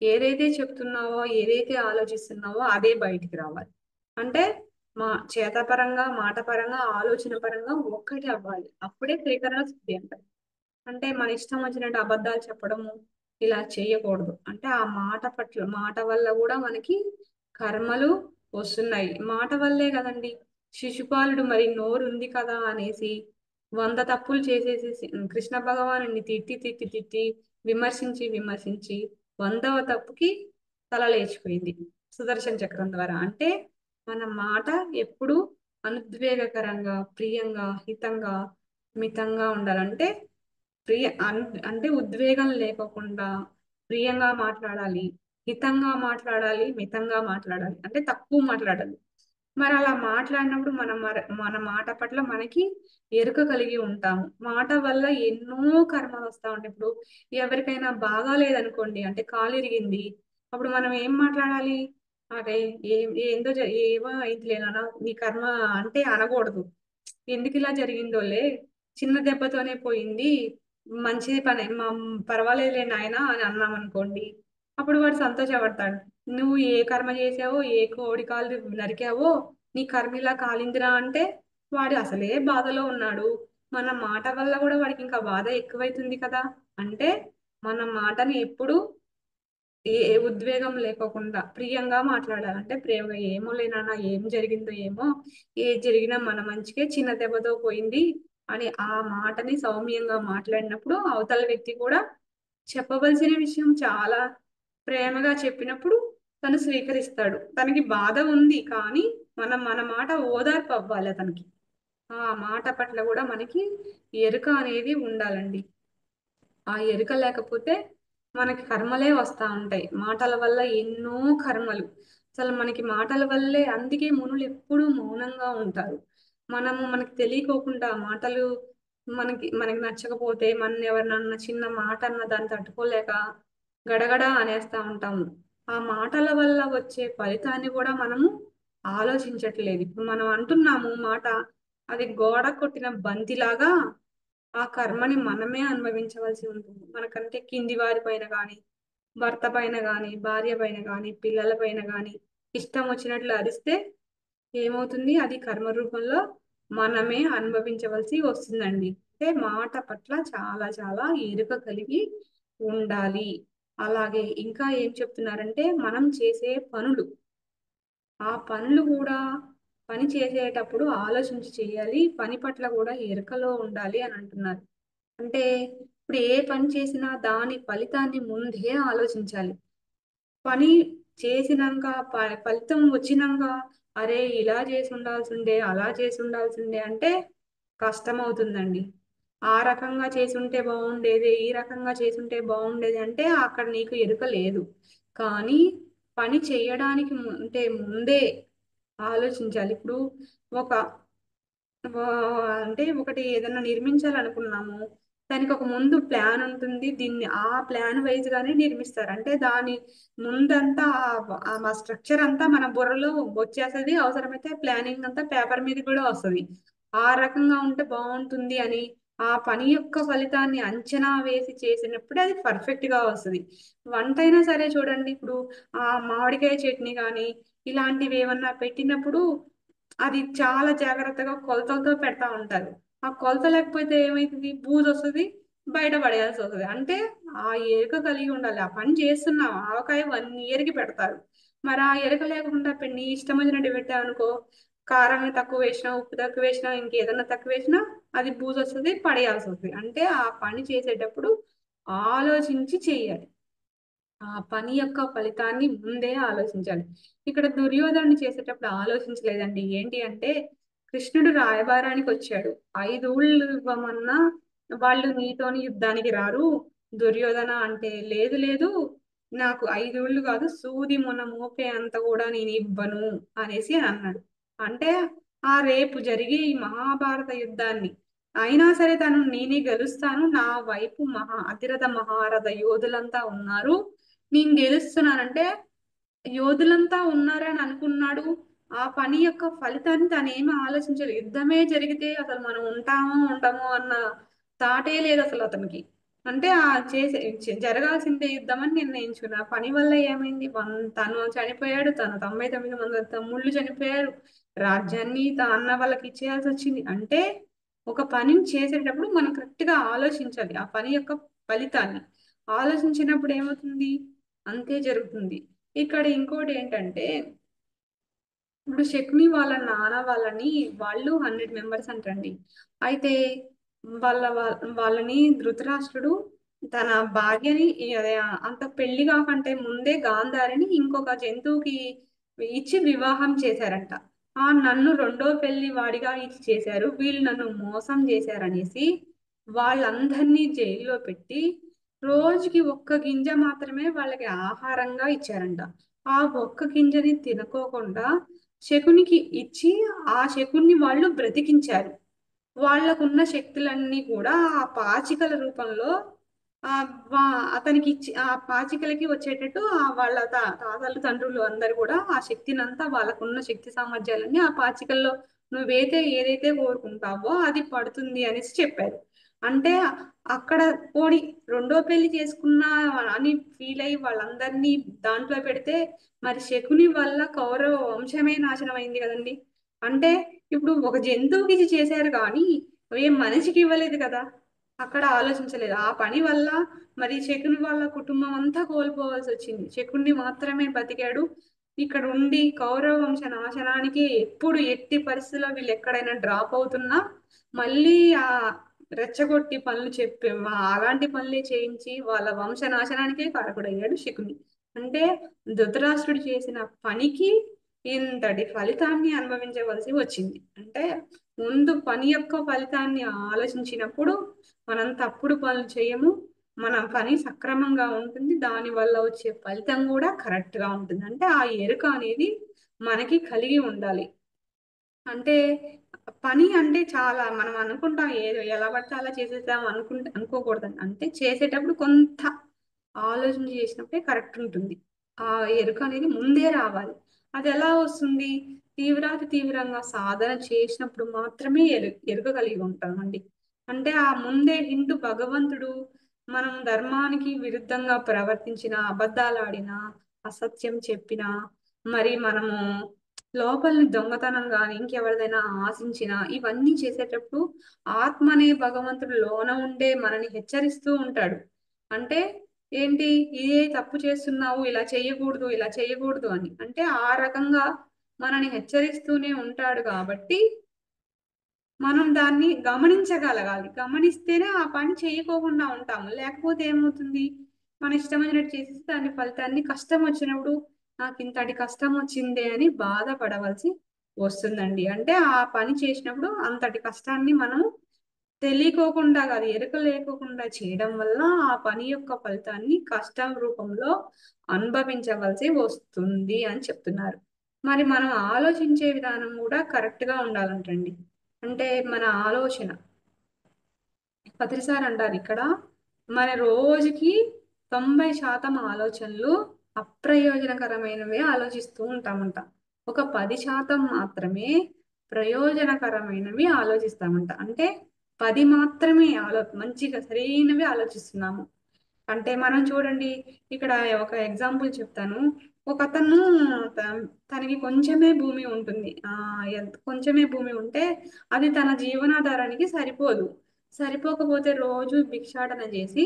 ఏదైతే చెప్తున్నావో ఏదైతే ఆలోచిస్తున్నావో అదే బయటికి రావాలి. అంటే మా చేతపరంగా మాట పరంగా ఆలోచన పరంగా ఒక్కటి అవ్వాలి. అప్పుడే త్రికరణ శుద్ధి అంటారు. అంటే మన ఇష్టం వచ్చినట్టు అబద్ధాలు చెప్పడము ఇలా చేయకూడదు. అంటే ఆ మాట పట్ల మాట వల్ల కూడా మనకి కర్మలు వస్తున్నాయి. మాట వల్లే కదండి శిశుపాలుడు మరి నోరు ఉంది కదా అనేసి 100 తప్పులు చేసేసి కృష్ణ భగవానుని తిట్టి తిట్టి తిట్టి విమర్శించి విమర్శించి 100వ తప్పుకి తల లేచిపోయింది సుదర్శన చక్రం ద్వారా. అంటే మన మాట ఎప్పుడు అనుద్వేగకరంగా ప్రియంగా హితంగా మితంగా ఉండాలంటే అంటే ఉద్వేగం లేకోకుండా ప్రియంగా మాట్లాడాలి, హితంగా మాట్లాడాలి, మితంగా మాట్లాడాలి. అంటే తక్కువ మాట్లాడాలి. మరి అలా మాట్లాడినప్పుడు మన మాట పట్ల మనకి ఎరుక కలిగి ఉంటాము. మాట వల్ల ఎన్నో కర్మలు వస్తా ఉంటాయి. ఇప్పుడు ఎవరికైనా బాగాలేదనుకోండి, అంటే కాలు ఇరిగింది, అప్పుడు మనం ఏం మాట్లాడాలి? అరే ఏందో ఏవో అయిందిలేనా నీ కర్మ అంటే అనకూడదు. ఎందుకు ఇలా జరిగిందోలే, చిన్న దెబ్బతోనే పోయింది, మంచిది పని పర్వాలేదులే నాయనా అని అన్నాం అనుకోండి, అప్పుడు వాడు సంతోషపడతాడు. నువ్వు ఏ కర్మ చేసావో ఏ కోడి కాలు నరికావో నీ కర్మ ఇలా కాలిందిరా అంటే వాడు అసలే బాధలో ఉన్నాడు. మన మాట వల్ల కూడా వాడికి ఇంకా బాధ ఎక్కువైతుంది కదా. అంటే మన మాటని ఎప్పుడు ఏ ఉద్వేగం లేకోకుండా ప్రియంగా మాట్లాడాలంటే ప్రేమగా ఏమో లేనన్నా ఏం జరిగిందో ఏమో ఏది జరిగినా మన మంచికే చిన్న దెబ్బతో పోయింది అని ఆ మాటని సౌమ్యంగా మాట్లాడినప్పుడు అవతల వ్యక్తి కూడా చెప్పవలసిన విషయం చాలా ప్రేమగా చెప్పినప్పుడు తను స్వీకరిస్తాడు. తనకి బాధ ఉంది కానీ మన మాట ఓదార్పు అవ్వాలి అతనికి. ఆ మాట పట్ల కూడా మనకి ఎరుక అనేది ఉండాలండి. ఆ ఎరుక లేకపోతే మనకి కర్మలే వస్తా ఉంటాయి. మాటల వల్ల ఎన్నో కర్మలు. అసలు మనకి మాటల వల్లే, అందుకే మునులు ఎప్పుడూ మౌనంగా ఉంటారు. మనకి తెలియకోకుండా మాటలు, మనకి నచ్చకపోతే, మన ఎవరినన్నా చిన్న మాట అన్న దాన్ని తట్టుకోలేక గడగడ అనేస్తా ఉంటాము. ఆ మాటల వల్ల వచ్చే ఫలితాన్ని కూడా మనము ఆలోచించట్లేదు. ఇప్పుడు మనం అంటున్నాము మాట, అది గోడ కొట్టిన బంతిలాగా ఆ కర్మని మనమే అనుభవించవలసి ఉంటుంది. మనకంటే కింది వారి పైన కానీ, భర్త పైన కానీ, భార్య పైన కానీ, పిల్లల పైన కానీ ఇష్టం వచ్చినట్లు అరిస్తే ఏమవుతుంది? అది కర్మ రూపంలో మనమే అనుభవించవలసి వస్తుందండి. అంటే మాట పట్ల చాలా చాలా ఎరుక కలిగి ఉండాలి. అలాగే ఇంకా ఏం చెప్తున్నారంటే, మనం చేసే పనులు, ఆ పనులు కూడా పని చేసేటప్పుడు ఆలోచించి చేయాలి. పని పట్ల కూడా ఎరుకలో ఉండాలి అని అంటున్నారు. అంటే ఇప్పుడు ఏ పని చేసినా దాని ఫలితాన్ని ముందే ఆలోచించాలి. పని చేసినాక ఫలితం వచ్చినాక అరే ఇలా చేసి ఉండాల్సిందే, అలా చేసి ఉండాల్సిందే అంటే కష్టం అవుతుందండి. ఆ రకంగా చేసుంటే బాగుండేది, ఈ రకంగా చేసుంటే బాగుండేది అంటే అక్కడ నీకు ఎరుక లేదు. కానీ పని చేయడానికి అంటే ముందే ఆలోచించాలి. ఇప్పుడు ఒక అంటే ఒకటి ఏదైనా నిర్మించాలనుకున్నాము, దానికి ఒక ముందు ప్లాన్ ఉంటుంది. దీన్ని ఆ ప్లాన్ వైజ్ గానే నిర్మిస్తారు. అంటే దాని ముందంతా ఆ స్ట్రక్చర్ అంతా మన బుర్రలో వచ్చేస్తుంది. అవసరమైతే ప్లానింగ్ అంతా పేపర్ మీద కూడా వస్తుంది. ఆ రకంగా ఉంటే బాగుంటుంది అని ఆ పని యొక్క ఫలితాన్ని అంచనా వేసి చేసినప్పుడు అది పర్ఫెక్ట్ గా వస్తుంది. వంట అయినా సరే చూడండి, ఇప్పుడు ఆ మామిడికాయ చట్నీ కానీ ఇలాంటివి ఏమన్నా పెట్టినప్పుడు అది చాలా జాగ్రత్తగా కొలతలతో పెడతా ఉంటారు. ఆ కొలత లేకపోతే ఏమైతుంది? బూజు వస్తుంది, బయట పడేయాల్సి వస్తుంది. అంటే ఆ ఎరుక కలిగి ఉండాలి. ఆ పని చేస్తున్నాం, ఆవకాయ 1 year కి పెడతారు. మరి ఆ ఎరుక లేకుండా నీ ఇష్టం వచ్చినట్టు పెట్టావనుకో, కారం తక్కువ వేసినా, ఉప్పు తక్కువ వేసినా, ఇంకేదన్నా తక్కువ వేసినా అది బూజు వస్తుంది, పడేయాల్సి వస్తుంది. అంటే ఆ పని చేసేటప్పుడు ఆలోచించి చెయ్యాలి. ఆ పని యొక్క ఫలితాన్ని ముందే ఆలోచించాలి. ఇక్కడ దుర్యోధనుడు చేసేటప్పుడు ఆలోచించలేదండి. ఏంటి అంటే, కృష్ణుడు రాయబారానికి వచ్చాడు. 5 ఊళ్ళు ఇవ్వమన్నా వాళ్ళు నీతోని యుద్ధానికి రారు. దుర్యోధన అంటే లేదు లేదు, నాకు 5 ఊళ్ళు కాదు, సూది మొన మోపే అంత కూడా నేను ఇవ్వను అనేసి అన్నాడు. అంటే ఆ రేపు జరిగే ఈ మహాభారత యుద్ధాన్ని అయినా సరే తను నేనే గెలుస్తాను, నా వైపు అతిరథ మహారథ యోధులంతా ఉన్నారు, నేను గెలుస్తున్నానంటే యోధులంతా ఉన్నారని అనుకున్నాడు. ఆ పని యొక్క ఫలితాన్ని తను ఏమీ ఆలోచించలేదు. యుద్ధమే జరిగితే అసలు మనం ఉంటామో ఉండమో అన్న తాటే లేదు అసలు అతనికి. అంటే ఆ జరగాల్సిందే యుద్ధం అని నిర్ణయించుకున్న పని వల్ల ఏమైంది? తను చనిపోయాడు, తన 99 మంది తమ్ముళ్ళు చనిపోయారు, రాజ్యాన్ని తన అన్న వాళ్ళకి ఇచ్చేయాల్సి వచ్చింది. అంటే ఒక పనిని చేసేటప్పుడు మనం కరెక్ట్ గా ఆలోచించాలి ఆ పని యొక్క ఫలితాన్ని. ఆలోచించినప్పుడు ఏమవుతుంది? అంతే జరుగుతుంది. ఇక్కడ ఇంకోటి ఏంటంటే, ఇప్పుడు శకుని వాళ్ళ నాన్న వాళ్ళు 100 మెంబర్స్ అంటండి. అయితే వాళ్ళని ధృతరాష్ట్రుడు తన భార్యని అదే అంత పెళ్లి కాకంటే ముందే గాంధారిని ఇంకొక జంతువుకి ఇచ్చి వివాహం చేశారంట. నన్ను రెండో పెళ్లి వాడిగా ఇచ్చి చేశారు, వీళ్ళు నన్ను మోసం చేశారనేసి వాళ్ళందరినీ జైల్లో పెట్టి రోజుకి ఒక్క గింజ మాత్రమే వాళ్ళకి ఆహారంగా ఇచ్చారంట. ఆ ఒక్క గింజని తినుకోకుండా శకునికి ఇచ్చి ఆ శకున్ని వాళ్ళు బ్రతికించారు. వాళ్ళకున్న శక్తులన్నీ కూడా ఆ పాచికల రూపంలో అతనికి ఇచ్చి ఆ పాచికలకి వచ్చేటట్టు వాళ్ళ తాతలు తండ్రులు అందరు కూడా ఆ శక్తిని అంతా, వాళ్ళకున్న శక్తి సామర్థ్యాలన్నీ ఆ పాచికల్లో ఏదైతే కోరుకుంటావో అది పడుతుంది అనేసి చెప్పారు. అంటే అక్కడ పోడి రెండో పెళ్లి చేసుకున్నా అని ఫీల్ అయ్యి వాళ్ళందరినీ దాంట్లో పెడితే మరి శకుని వల్ల కౌరవ వంశమే నాశనం అయింది కదండి. అంటే ఇప్పుడు ఒక జంతువుకి ఇది చేశారు కానీ ఏం మనిషికి ఇవ్వలేదు కదా. అక్కడ ఆలోచించలేదు. ఆ పని వల్ల మరి శకుని వాళ్ళ కుటుంబం అంతా కోల్పోవాల్సి వచ్చింది, శకుని మాత్రమే బతికాడు. ఇక్కడ ఉండి కౌరవ వంశ నాశనానికి ఎప్పుడు ఎట్టి పరిస్థితుల్లో వీళ్ళు ఎక్కడైనా డ్రాప్ అవుతున్నా మళ్ళీ ఆ రెచ్చగొట్టి పనులు చెప్పి అలాంటి పనులే చేయించి వాళ్ళ వంశ నాశనానికే కారకుడయ్యాడు శకుని. అంటే ధృతరాష్ట్రుడు చేసిన పనికి ఇంతటి ఫలితాన్ని అనుభవించవలసి వచ్చింది. అంటే ముందు పని యొక్క ఫలితాన్ని ఆలోచించినప్పుడు మనం తప్పుడు పనులు చేయము, మన పని సక్రమంగా ఉంటుంది, దాని వల్ల వచ్చే ఫలితం కూడా కరెక్ట్ గా ఉంటుంది. అంటే ఆ ఎరుక అనేది మనకి కలిగి ఉండాలి. అంటే పని అంటే చాలా మనం అనుకుంటాం ఏదో ఎలా పడితే అలా చేసేద్దాం అనుకోకూడదండి. అంటే చేసేటప్పుడు కొంత ఆలోచన చేసినప్పుడే కరెక్ట్ ఉంటుంది. ఆ ఎరుక అనేది ముందే రావాలి. అది ఎలా వస్తుంది? తీవ్రాతి తీవ్రంగా సాధన చేసినప్పుడు మాత్రమే ఎరుక కలిగి ఉంటామండి. అంటే ఆ ముందే హిందూ భగవంతుడు మనం ధర్మానికి విరుద్ధంగా ప్రవర్తించిన, అబద్ధాలు ఆడినా, అసత్యం చెప్పినా, మరి మనము లోపలిని దొంగతనం కానీ ఇంకెవరిదైనా ఆశించిన ఇవన్నీ చేసేటప్పుడు ఆత్మ అనే భగవంతుడు లోన ఉండే మనని హెచ్చరిస్తూ ఉంటాడు. అంటే ఏంటి, ఇదే తప్పు చేస్తున్నావు, ఇలా చేయకూడదు, ఇలా చేయకూడదు అని. అంటే ఆ రకంగా మనని హెచ్చరిస్తూనే ఉంటాడు కాబట్టి మనం దాన్ని గమనించగలగాలి. గమనిస్తేనే ఆ పని చేయకోకుండా ఉంటాము. లేకపోతే ఏమవుతుంది, మన ఇష్టం వచ్చినట్టు చేసేసి దాని ఫలితాన్ని కష్టం వచ్చినప్పుడు నాకు ఇంతటి కష్టం వచ్చిందే అని బాధపడవలసి వస్తుందండి. అంటే ఆ పని చేసినప్పుడు అంతటి కష్టాన్ని మనం తెలియకోకుండా కాదు, ఎరుక లేకోకుండా చేయడం వల్ల ఆ పని యొక్క ఫలితాన్ని కష్టం రూపంలో అనుభవించవలసి వస్తుంది అని చెప్తున్నారు. మరి మనం ఆలోచించే విధానం కూడా కరెక్ట్ గా ఉండాలంటండి. అంటే మన ఆలోచన, పత్రిసారి అంటారు ఇక్కడ, మన రోజుకి 90% ఆలోచనలు అప్రయోజనకరమైనవే ఆలోచిస్తూ ఉంటామంట. ఒక 10% మాత్రమే ప్రయోజనకరమైనవి ఆలోచిస్తామంట. అంటే 10 మాత్రమే మంచిగా సరైనవి ఆలోచిస్తున్నాము. అంటే మనం చూడండి, ఇక్కడ ఒక ఎగ్జాంపుల్ చెప్తాను. ఒక అతను తనకి కొంచెమే భూమి ఉంటుంది. కొంచెమే భూమి ఉంటే అది తన జీవనాధారానికి సరిపోదు. సరిపోకపోతే రోజు భిక్షాటన చేసి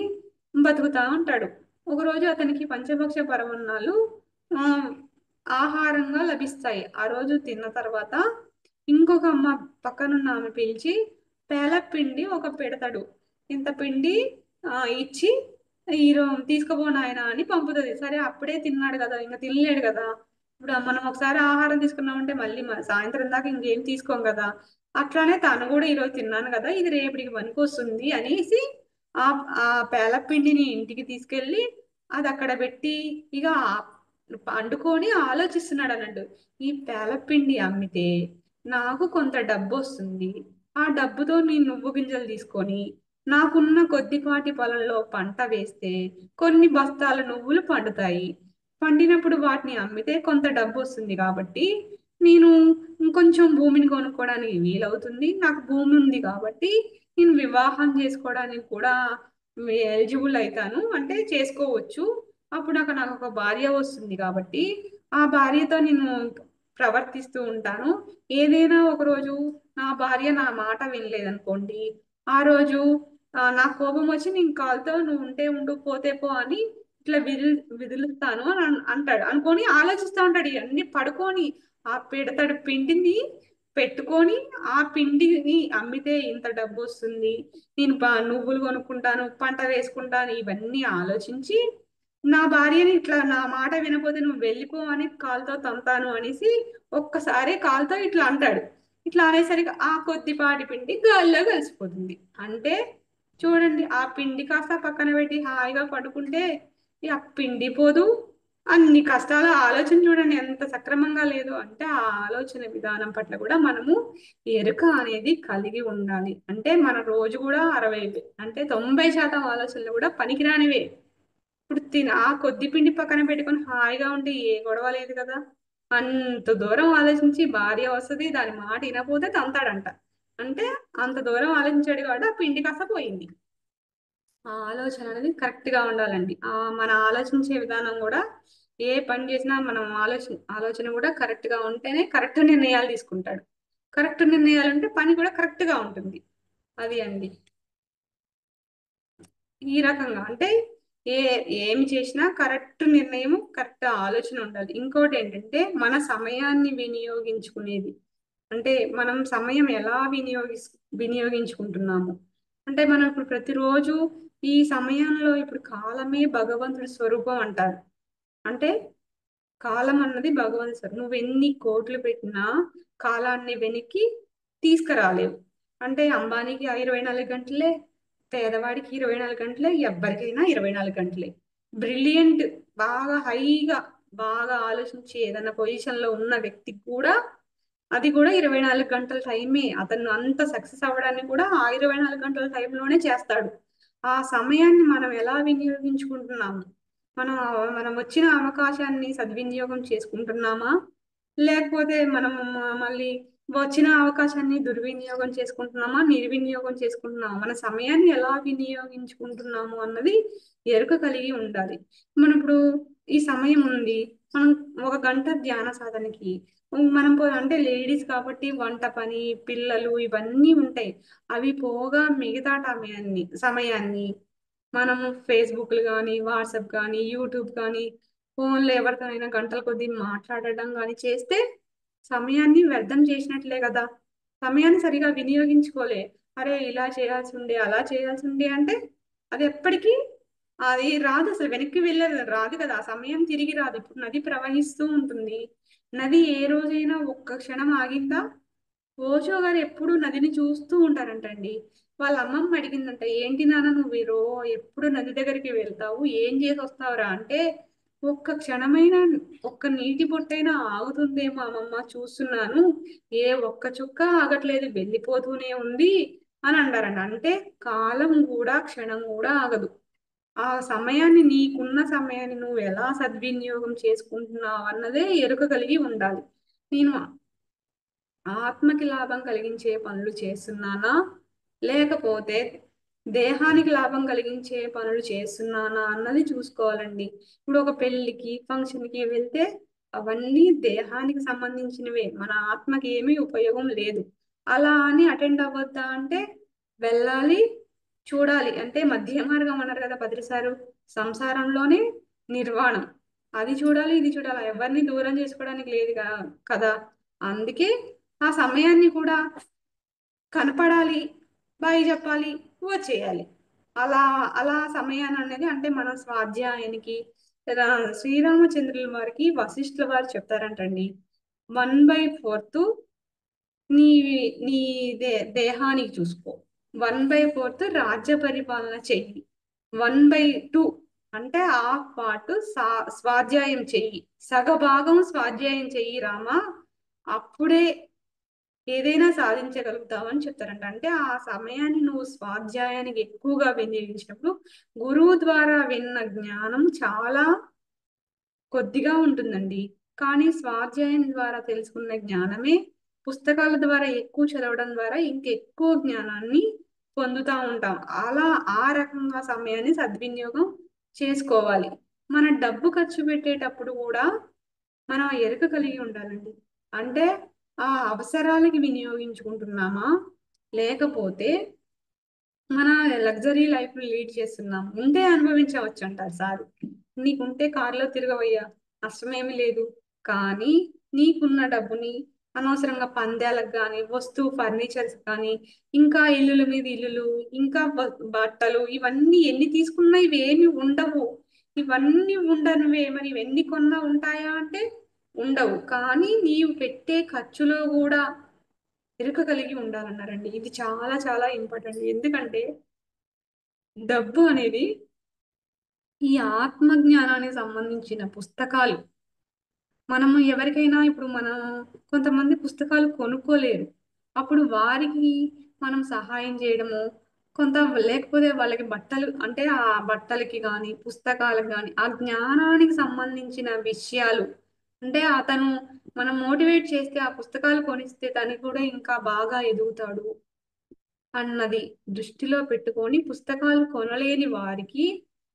బతుకుతా ఉంటాడు. ఒకరోజు అతనికి పంచభక్ష పరమన్నాలు ఆ, ఆహారంగా లభిస్తాయి. ఆ రోజు తిన్న తర్వాత ఇంకొక అమ్మ పక్కనున్న ఆమె పిలిచి పేలపిండి ఒక పెడతాడు. ఇంత పిండి ఇచ్చి తీసుకుపో నాయనా అని పంపుతుంది. సరే అప్పుడే తిన్నాడు కదా, ఇంకా తినలేడు కదా. ఇప్పుడు మనం ఒకసారి ఆహారం తీసుకున్నామంటే మళ్ళీ సాయంత్రం దాకా ఇంకేం తీసుకోం కదా. అట్లానే తను కూడా ఈరోజు తిన్నాను కదా, ఇది రేపటికి పనికి వస్తుంది అనేసి ఆ ఆ పేలపిండిని ఇంటికి తీసుకెళ్ళి అది అక్కడ పెట్టి ఇక పండుకొని ఆలోచిస్తున్నాడు అన్నట్టు. ఈ పేలపిండి అమ్మితే నాకు కొంత డబ్బు వస్తుంది. ఆ డబ్బుతో నేను నువ్వు గింజలు తీసుకొని నాకున్న కొద్దిపాటి పొలంలో పంట వేస్తే కొన్ని బస్తాల నువ్వులు పండుతాయి. పండినప్పుడు వాటిని అమ్మితే కొంత డబ్బు వస్తుంది కాబట్టి నేను ఇంకొంచెం భూమిని కొనుక్కోవడానికి వీలవుతుంది. నాకు భూమి ఉంది కాబట్టి నేను వివాహం చేసుకోవడానికి కూడా ఎలిజిబుల్ అవుతాను, అంటే చేసుకోవచ్చు. అప్పుడు నాకు ఒక భార్య వస్తుంది కాబట్టి ఆ భార్యతో నేను ప్రవర్తిస్తూ ఉంటాను. ఏదైనా ఒక రోజు నా భార్య నా మాట వినలేదనుకోండి, ఆ రోజు నా కోపం వచ్చి నేను కాలుతో నువ్వు ఉంటే ఉండు పోతే పో అని ఇట్లా విదిలిస్తాను అని అంటాడు. అనుకొని ఆలోచిస్తూ ఉంటాడు. ఇవన్నీ పడుకొని ఆ పెడతాడు పిండిని పెట్టుకొని ఆ పిండిని అమ్మితే ఇంత డబ్బు వస్తుంది, నేను నువ్వులు కొనుక్కుంటాను, పంట వేసుకుంటాను, ఇవన్నీ ఆలోచించి నా భార్యని ఇట్లా నా మాట వినపోతే నువ్వు వెళ్ళిపో అని కాలుతో తంతాను అనేసి ఒక్కసారి కాలుతో ఇట్లా అంటాడు. ఇట్లా అనేసరికి ఆ కొద్దిపాటి పిండి గాలిలో కలిసిపోతుంది. అంటే చూడండి, ఆ పిండి కాస్త పక్కన పెట్టి హాయిగా పడుకుంటే ఆ పిండి పోదు, అన్ని కష్టాల ఆలోచన చూడండి ఎంత సక్రమంగా లేదు. అంటే ఆ ఆలోచన విధానం పట్ల కూడా మనము ఎరుక అనేది కలిగి ఉండాలి. అంటే మన రోజు కూడా 60 అంటే 90% ఆలోచనలు కూడా పనికిరానివే. ఇప్పుడు ఆ కొద్ది పిండి పక్కన పెట్టుకొని హాయిగా ఉంటే ఏ గొడవ లేదు కదా. అంత దూరం ఆలోచించి భార్య వస్తుంది దాని మాట వినపోతే తంతాడంట. అంటే అంత దూరం ఆలోచించాడు కాబట్టి ఆ పిండి కాస్త పోయింది. ఆ ఆలోచన అనేది కరెక్ట్ గా ఉండాలండి. మన ఆలోచించే విధానం కూడా, ఏ పని చేసినా మనం ఆలోచన కూడా కరెక్ట్ గా ఉంటేనే కరెక్ట్ నిర్ణయాలు తీసుకుంటాడు. కరెక్ట్ నిర్ణయాలు అంటే పని కూడా కరెక్ట్ గా ఉంటుంది. అది అండి. ఈ రకంగా అంటే ఏ ఏమి చేసినా కరెక్ట్ నిర్ణయం, కరెక్ట్ ఆలోచన ఉండాలి. ఇంకోటి ఏంటంటే మన సమయాన్ని వినియోగించుకునేది. అంటే మనం సమయం ఎలా వినియోగించుకుంటున్నాము. అంటే మనం ఇప్పుడు ప్రతిరోజు ఈ సమయంలో ఇప్పుడు కాలమే భగవంతుడి స్వరూపం అంటారు. అంటే కాలం అన్నది భగవంతుడి స్వరూపం. నువ్వు ఎన్ని కోట్లు పెట్టినా కాలాన్ని వెనక్కి తీసుకురాలేవు. అంటే అంబానీకి 24 గంటలే, పేదవాడికి 24 గంటలే, ఎవ్వరికైనా 24 గంటలే. బ్రిలియంట్, బాగా హైగా, బాగా ఆలోచించి ఏదైనా పొజిషన్ లో ఉన్న వ్యక్తికి కూడా అది కూడా 24 గంటల టైమే. అతను అంత సక్సెస్ అవ్వడాన్ని కూడా ఆ 24 గంటల టైంలోనే చేస్తాడు. ఆ సమయాన్ని మనం ఎలా వినియోగించుకుంటున్నాము? మనం మనం వచ్చిన అవకాశాన్ని సద్వినియోగం చేసుకుంటున్నామా? లేకపోతే మనం మళ్ళీ వచ్చిన అవకాశాన్ని దుర్వినియోగం చేసుకుంటున్నామా, నిర్వినియోగం చేసుకుంటున్నామా? మన సమయాన్ని ఎలా వినియోగించుకుంటున్నాము అన్నది ఎరుక కలిగి ఉండాలి. మనం ఇప్పుడు ఈ సమయం ఉంది, మనం 1 గంట ధ్యాన సాధనకి మనం అంటే లేడీస్ కాబట్టి వంట పని, పిల్లలు ఇవన్నీ ఉంటాయి. అవి పోగా మిగతా సమయాన్ని మనము ఫేస్బుక్లు కానీ, వాట్సాప్ కానీ, యూట్యూబ్ కానీ, ఫోన్లో ఎవరితోనైనా గంటల కొద్దీ మాట్లాడడం కానీ చేస్తే సమయాన్ని వ్యర్థం చేసినట్లే కదా. సమయాన్ని సరిగా వినియోగించుకోలే. అరే ఇలా చేయాల్సి ఉండే, అలా చేయాల్సి ఉండే అంటే అది ఎప్పటికీ అది రాదు, అసలు వెనక్కి వెళ్ళదు, రాదు కదా. ఆ సమయం తిరిగి రాదు. ఇప్పుడు నది ప్రవహిస్తూ ఉంటుంది. నది ఏ రోజైనా ఒక్క క్షణం ఆగిందా? ఓషో గారు ఎప్పుడు నదిని చూస్తూ ఉంటారంటండి. వాళ్ళ అమ్మమ్మ అడిగిందంట, ఏంటి నాన్న నువ్వు ఎప్పుడు నది దగ్గరికి వెళ్తావు, ఏం చేసి వస్తావురా అంటే, ఒక్క క్షణమైనా ఒక్క నీటి బొట్టైనా ఆగుతుందేమో అమ్మమ్మ చూస్తున్నాను, ఏ ఒక్క చుక్క ఆగట్లేదు, వెళ్ళిపోతూనే ఉంది అని అంటారంట. అంటే కాలం కూడా క్షణం కూడా ఆగదు. ఆ సమయాన్ని, నీకున్న సమయాన్ని నువ్వు ఎలా సద్వినియోగం చేసుకుంటున్నావు అన్నదే ఎరుక కలిగి ఉండాలి. నేను ఆత్మకి లాభం కలిగించే పనులు చేస్తున్నానా, లేకపోతే దేహానికి లాభం కలిగించే పనులు చేస్తున్నానా అన్నది చూసుకోవాలండి. ఇప్పుడు ఒక పెళ్లికి, ఫంక్షన్కి వెళ్తే అవన్నీ దేహానికి సంబంధించినవే, మన ఆత్మకి ఏమీ ఉపయోగం లేదు. అలా అని అటెండ్ అవ్వద్దా అంటే వెళ్ళాలి, చూడాలి. అంటే మధ్య మార్గం అన్నారు కదా పత్రిసారు, సంసారంలోనే నిర్వాణం. అది చూడాలి, ఇది చూడాలి, ఎవరిని దూరం చేసుకోవడానికి లేదు కదా. అందుకే ఆ సమయాన్ని కూడా కనపడాలి, బాయ్ చెప్పాలి, వచ్చేయాలి. అలా అలా సమయాన్ని అనేది అంటే మన స్వాధ్యాయానికి శ్రీరామచంద్రుల వారికి వశిష్ఠుల వారు చెప్తారంటండి, 1/4 నీ నీ దేహానికి చూసుకో, 1/4 రాజ్య పరిపాలన చెయ్యి, 1/2 అంటే హాఫ్ పార్ట్ స్వాధ్యాయం చెయ్యి, సగభాగం స్వాధ్యాయం చెయ్యి రామా, అప్పుడే ఏదైనా సాధించగలుగుతావని చెప్తారంట. అంటే ఆ సమయాన్ని నువ్వు స్వాధ్యాయానికి ఎక్కువగా వినియోగించినప్పుడు గురువు ద్వారా విన్న జ్ఞానం చాలా కొద్దిగా ఉంటుందండి. కానీ స్వాధ్యాయం ద్వారా తెలుసుకున్న జ్ఞానమే పుస్తకాల ద్వారా ఎక్కువ చదవడం ద్వారా ఇంకెక్కువ జ్ఞానాన్ని పొందుతూ ఉంటాం. అలా ఆ రకంగా సమయాన్ని సద్వినియోగం చేసుకోవాలి. మన డబ్బు ఖర్చు పెట్టేటప్పుడు కూడా మనం ఎరుక కలిగి ఉండాలండి. అంటే ఆ అవసరాలకి వినియోగించుకుంటున్నామా, లేకపోతే మన లగ్జరీ లైఫ్ లీడ్ చేస్తున్నాం, ఉంటే అనుభవించవచ్చు అంటారు సార్. నీకుంటే కారులో తిరగవయ్యా, నష్టమేమి లేదు. కానీ నీకున్న డబ్బుని అనవసరంగా పందాలకు కానీ, వస్తువు ఫర్నిచర్స్ కానీ, ఇంకా ఇల్లుల మీద ఇల్లులు, ఇంకా బట్టలు, ఇవన్నీ ఎన్ని తీసుకున్నా ఇవేమి ఉండవు. ఇవన్నీ ఉండనివే, మరి ఇవన్నీ కొన్నా ఉంటాయా అంటే ఉండవు. కానీ నీవు పెట్టే ఖర్చులో కూడా ఎరుక కలిగి ఉండాలన్నారండి. ఇది చాలా చాలా ఇంపార్టెంట్. ఎందుకంటే డబ్బు అనేది ఈ ఆత్మ జ్ఞానానికి సంబంధించిన పుస్తకాలు. మనము ఎవరికైనా ఇప్పుడు మనం కొంతమంది పుస్తకాలు కొనుక్కోలేరు, అప్పుడు వారికి మనం సహాయం చేయడము, కొంత లేకపోతే వాళ్ళకి బట్టలు అంటే ఆ బట్టలకి కానీ, పుస్తకాలకు కానీ, ఆ జ్ఞానానికి సంబంధించిన విషయాలు అంటే అతను మనం మోటివేట్ చేస్తే ఆ పుస్తకాలు కొనిస్తే తను కూడా ఇంకా బాగా ఎదుగుతాడు అన్నది దృష్టిలో పెట్టుకొని పుస్తకాలు కొనలేని వారికి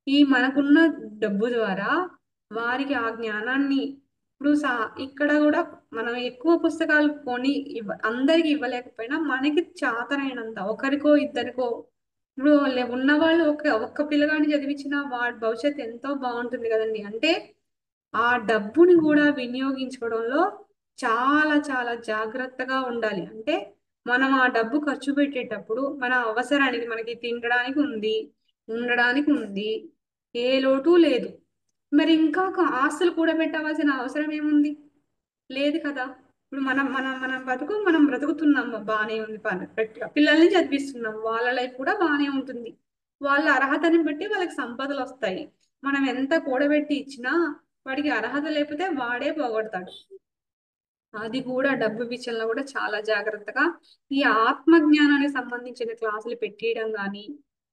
ఈ మనకున్న డబ్బు ద్వారా వారికి ఆ జ్ఞానాన్ని ఇప్పుడు ఇక్కడ కూడా మనం ఎక్కువ పుస్తకాలు కొని అందరికి ఇవ్వలేకపోయినా మనకి చాతనైనంత ఒకరికో ఇద్దరికో, ఇప్పుడు ఉన్నవాళ్ళు ఒక్క పిల్లగాడిని చదివించిన వాడి భవిష్యత్తు ఎంతో బాగుంటుంది కదండి. అంటే ఆ డబ్బుని కూడా వినియోగించుకోవడంలో చాలా చాలా జాగ్రత్తగా ఉండాలి. అంటే మనం ఆ డబ్బు ఖర్చు పెట్టేటప్పుడు మన అవసరానికి, మనకి తినడానికి ఉంది, ఉండడానికి ఉంది, ఏ లోటు లేదు, మరి ఇంకా ఆస్తులు కూడబెట్టవలసిన అవసరం ఏముంది? లేదు కదా. ఇప్పుడు మనం మనం మన బతుకు మనం బ్రతుకుతున్నాం, బాగానే ఉంది, పిల్లల్ని చదివిస్తున్నాం, వాళ్ళ లైఫ్ కూడా బాగానే ఉంటుంది. వాళ్ళ అర్హతని బట్టి వాళ్ళకి సంపదలు వస్తాయి. మనం ఎంత కూడబెట్టి ఇచ్చినా వాడికి అర్హత లేకపోతే వాడే పోగొడతాడు. అది కూడా డబ్బు విషయంలో కూడా చాలా జాగ్రత్తగా ఈ ఆత్మ జ్ఞానానికి సంబంధించిన క్లాసులు పెట్టియడం కానీ,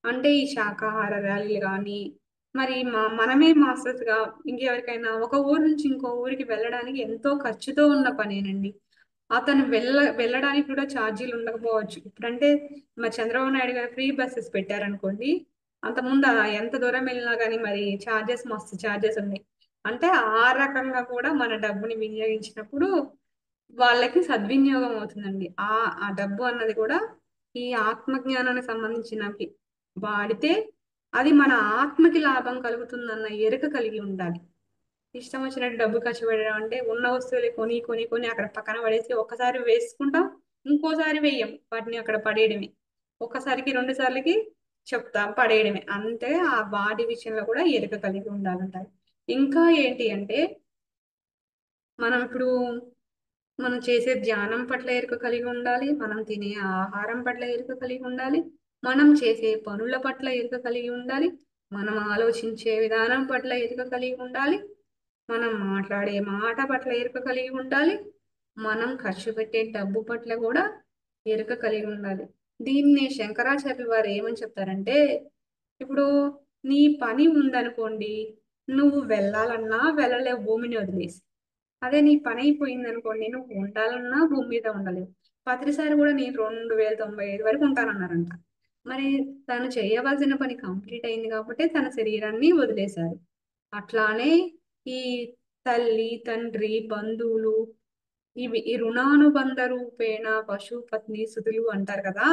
అంటే ఈ శాకాహార ర్యాలీలు కానీ, మరి మనమే మాస్టర్స్ గా ఇంకెవరికైనా ఒక ఊరు నుంచి ఇంకో ఊరికి వెళ్ళడానికి ఎంతో ఖర్చుతో ఉన్న పనేనండి. అతను వెళ్ళడానికి కూడా ఛార్జీలు ఉండకపోవచ్చు. ఇప్పుడంటే మరి చంద్రబాబు నాయుడు గారు ఫ్రీ బస్సెస్ పెట్టారనుకోండి. అంతకుముందు ఎంత దూరం వెళ్ళినా కానీ మరి ఛార్జెస్ మస్తు ఛార్జెస్ ఉన్నాయి. అంటే ఆ రకంగా కూడా మన డబ్బుని వినియోగించినప్పుడు వాళ్ళకి సద్వినియోగం అవుతుందండి. ఆ డబ్బు అన్నది కూడా ఈ ఆత్మ జ్ఞానానికి సంబంధించినవి వాడితే అది మన ఆత్మకి లాభం కలుగుతుందన్న ఎరుక కలిగి ఉండాలి. ఇష్టం వచ్చినట్టు డబ్బు ఖర్చు పెట్టడం అంటే ఉన్న వస్తువులు కొని కొని కొని అక్కడ పక్కన పడేసి ఒక్కసారి వేసుకుంటాం, ఇంకోసారి వేయం, వాటిని అక్కడ పడేయడమే. ఒక్కసారికి రెండు సార్లకి చెప్తాం పడేయడమే. అంతే. ఆ వాటి విషయంలో కూడా ఎరుక కలిగి ఉండాలంటారు. ఇంకా ఏంటి అంటే మనం ఇప్పుడు మనం చేసే ధ్యానం పట్ల ఎరుక కలిగి ఉండాలి. మనం తినే ఆహారం పట్ల ఎరుక కలిగి ఉండాలి. మనం చేసే పనుల పట్ల ఎరుక కలిగి ఉండాలి. మనం ఆలోచించే విధానం పట్ల ఎరుక కలిగి ఉండాలి. మనం మాట్లాడే మాట పట్ల ఎరుక కలిగి ఉండాలి. మనం ఖర్చు పెట్టే డబ్బు పట్ల కూడా ఎరుక కలిగి ఉండాలి. దీన్ని శంకరాచార్యులు వారు ఏమని చెప్తారంటే, ఇప్పుడు నీ పని ఉందనుకోండి, నువ్వు వెళ్ళాలన్నా వెళ్ళలేవు భూమిని వదిలేసి. అదే నీ పని అయిపోయింది అనుకోండి, నువ్వు ఉండాలన్నా భూమి మీద ఉండలేవు. పత్రిసారి కూడా నేను 2095 వరకు ఉంటానన్నారంట. మరి తను చేయవలసిన పని కంప్లీట్ అయింది కాబట్టి తన శరీరాన్ని వదిలేశారు. అట్లానే ఈ తల్లి తండ్రి బంధువులు ఈ రుణానుబంధ రూపేణ పశు పత్ని సుతులు అంటారు కదా,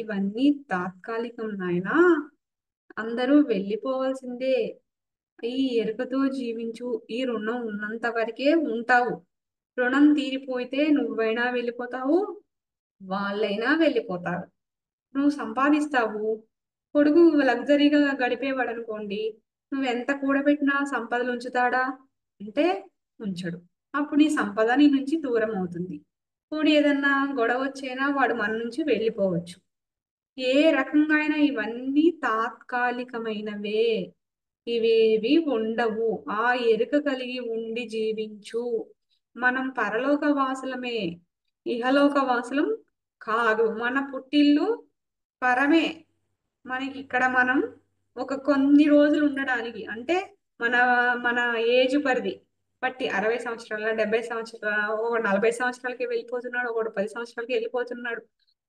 ఇవన్నీ తాత్కాలికం నాయనా. అందరూ వెళ్ళిపోవాల్సిందే. ఈ ఎరుకతో జీవించు. ఈ రుణం ఉన్నంత వరకే ఉంటావు. రుణం తీరిపోతే నువ్వైనా వెళ్ళిపోతావు, వాళ్ళైనా వెళ్ళిపోతారు. నువ్వు సంపాదిస్తావు. కొడుకు లగ్జరీగా గడిపేవాడు అనుకోండి, నువ్వెంత కూడబెట్టినా సంపదలు ఉంచుతాడా అంటే ఉంచడు. అప్పుడు నీ సంపద నీ నుంచి దూరం అవుతుంది. పోనీ ఏదన్నా గొడవ వచ్చైనా వాడు మన నుంచి వెళ్ళిపోవచ్చు. ఏ రకంగా అయినా ఇవన్నీ తాత్కాలికమైనవే. ఇవేవి ఉండవు. ఆ ఎరుక కలిగి ఉండి జీవించు. మనం పరలోక వాసులమే, ఇహలోక వాసులం కాదు. మన పుట్టిల్లు పరమే. మనకి ఇక్కడ మనం ఒక కొన్ని రోజులు ఉండడానికి అంటే మన మన ఏజ్ పరిధి బట్టి 60 సంవత్సరాల 70 సంవత్సరాల ఒక 40 సంవత్సరాలకి వెళ్ళిపోతున్నాడు, ఒకడు 10 సంవత్సరాలకి వెళ్ళిపోతున్నాడు.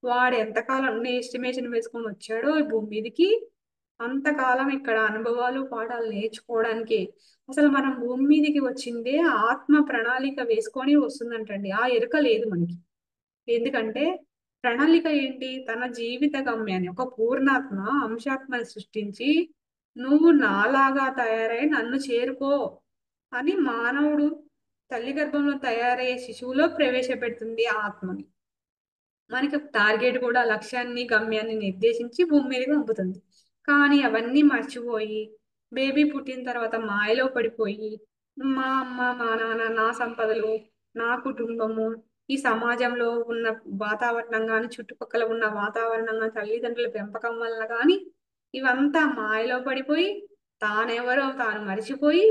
వాడు ఎంతకాలం ఎస్టిమేషన్ వేసుకొని వచ్చాడో ఈ భూమి మీదకి, అంతకాలం ఇక్కడ అనుభవాలు పాఠాలు నేర్చుకోవడానికి. అసలు మనం భూమి మీదకి వచ్చిందే ఆత్మ ప్రణాళిక వేసుకొని వస్తుందంటండి. ఆ ఎరుక లేదు మనకి. ఎందుకంటే ప్రణాళిక ఏంటి? తన జీవిత గమ్యాన్ని ఒక పూర్ణాత్మ అంశాత్మని సృష్టించి నువ్వు నాలాగా తయారై నన్ను చేరుకో అని మానవుడు తల్లి గర్భంలో తయారయ్యే శిశువులో ప్రవేశపెడుతుంది ఆ ఆత్మని. మనకి టార్గెట్ కూడా లక్ష్యాన్ని గమ్యాన్ని నిర్దేశించి భూమి మీదకి పంపుతుంది. కానీ అవన్నీ మర్చిపోయి బేబీ పుట్టిన తర్వాత మాయలో పడిపోయి మా అమ్మ మా నాన్న నా సంపదలు నా కుటుంబము ఈ సమాజంలో ఉన్న వాతావరణం కానీ చుట్టుపక్కల ఉన్న వాతావరణం కానీ తల్లిదండ్రుల పెంపకం వల్ల కానీ ఇవంతా మాయలో పడిపోయి తానెవరో తాను మరిచిపోయి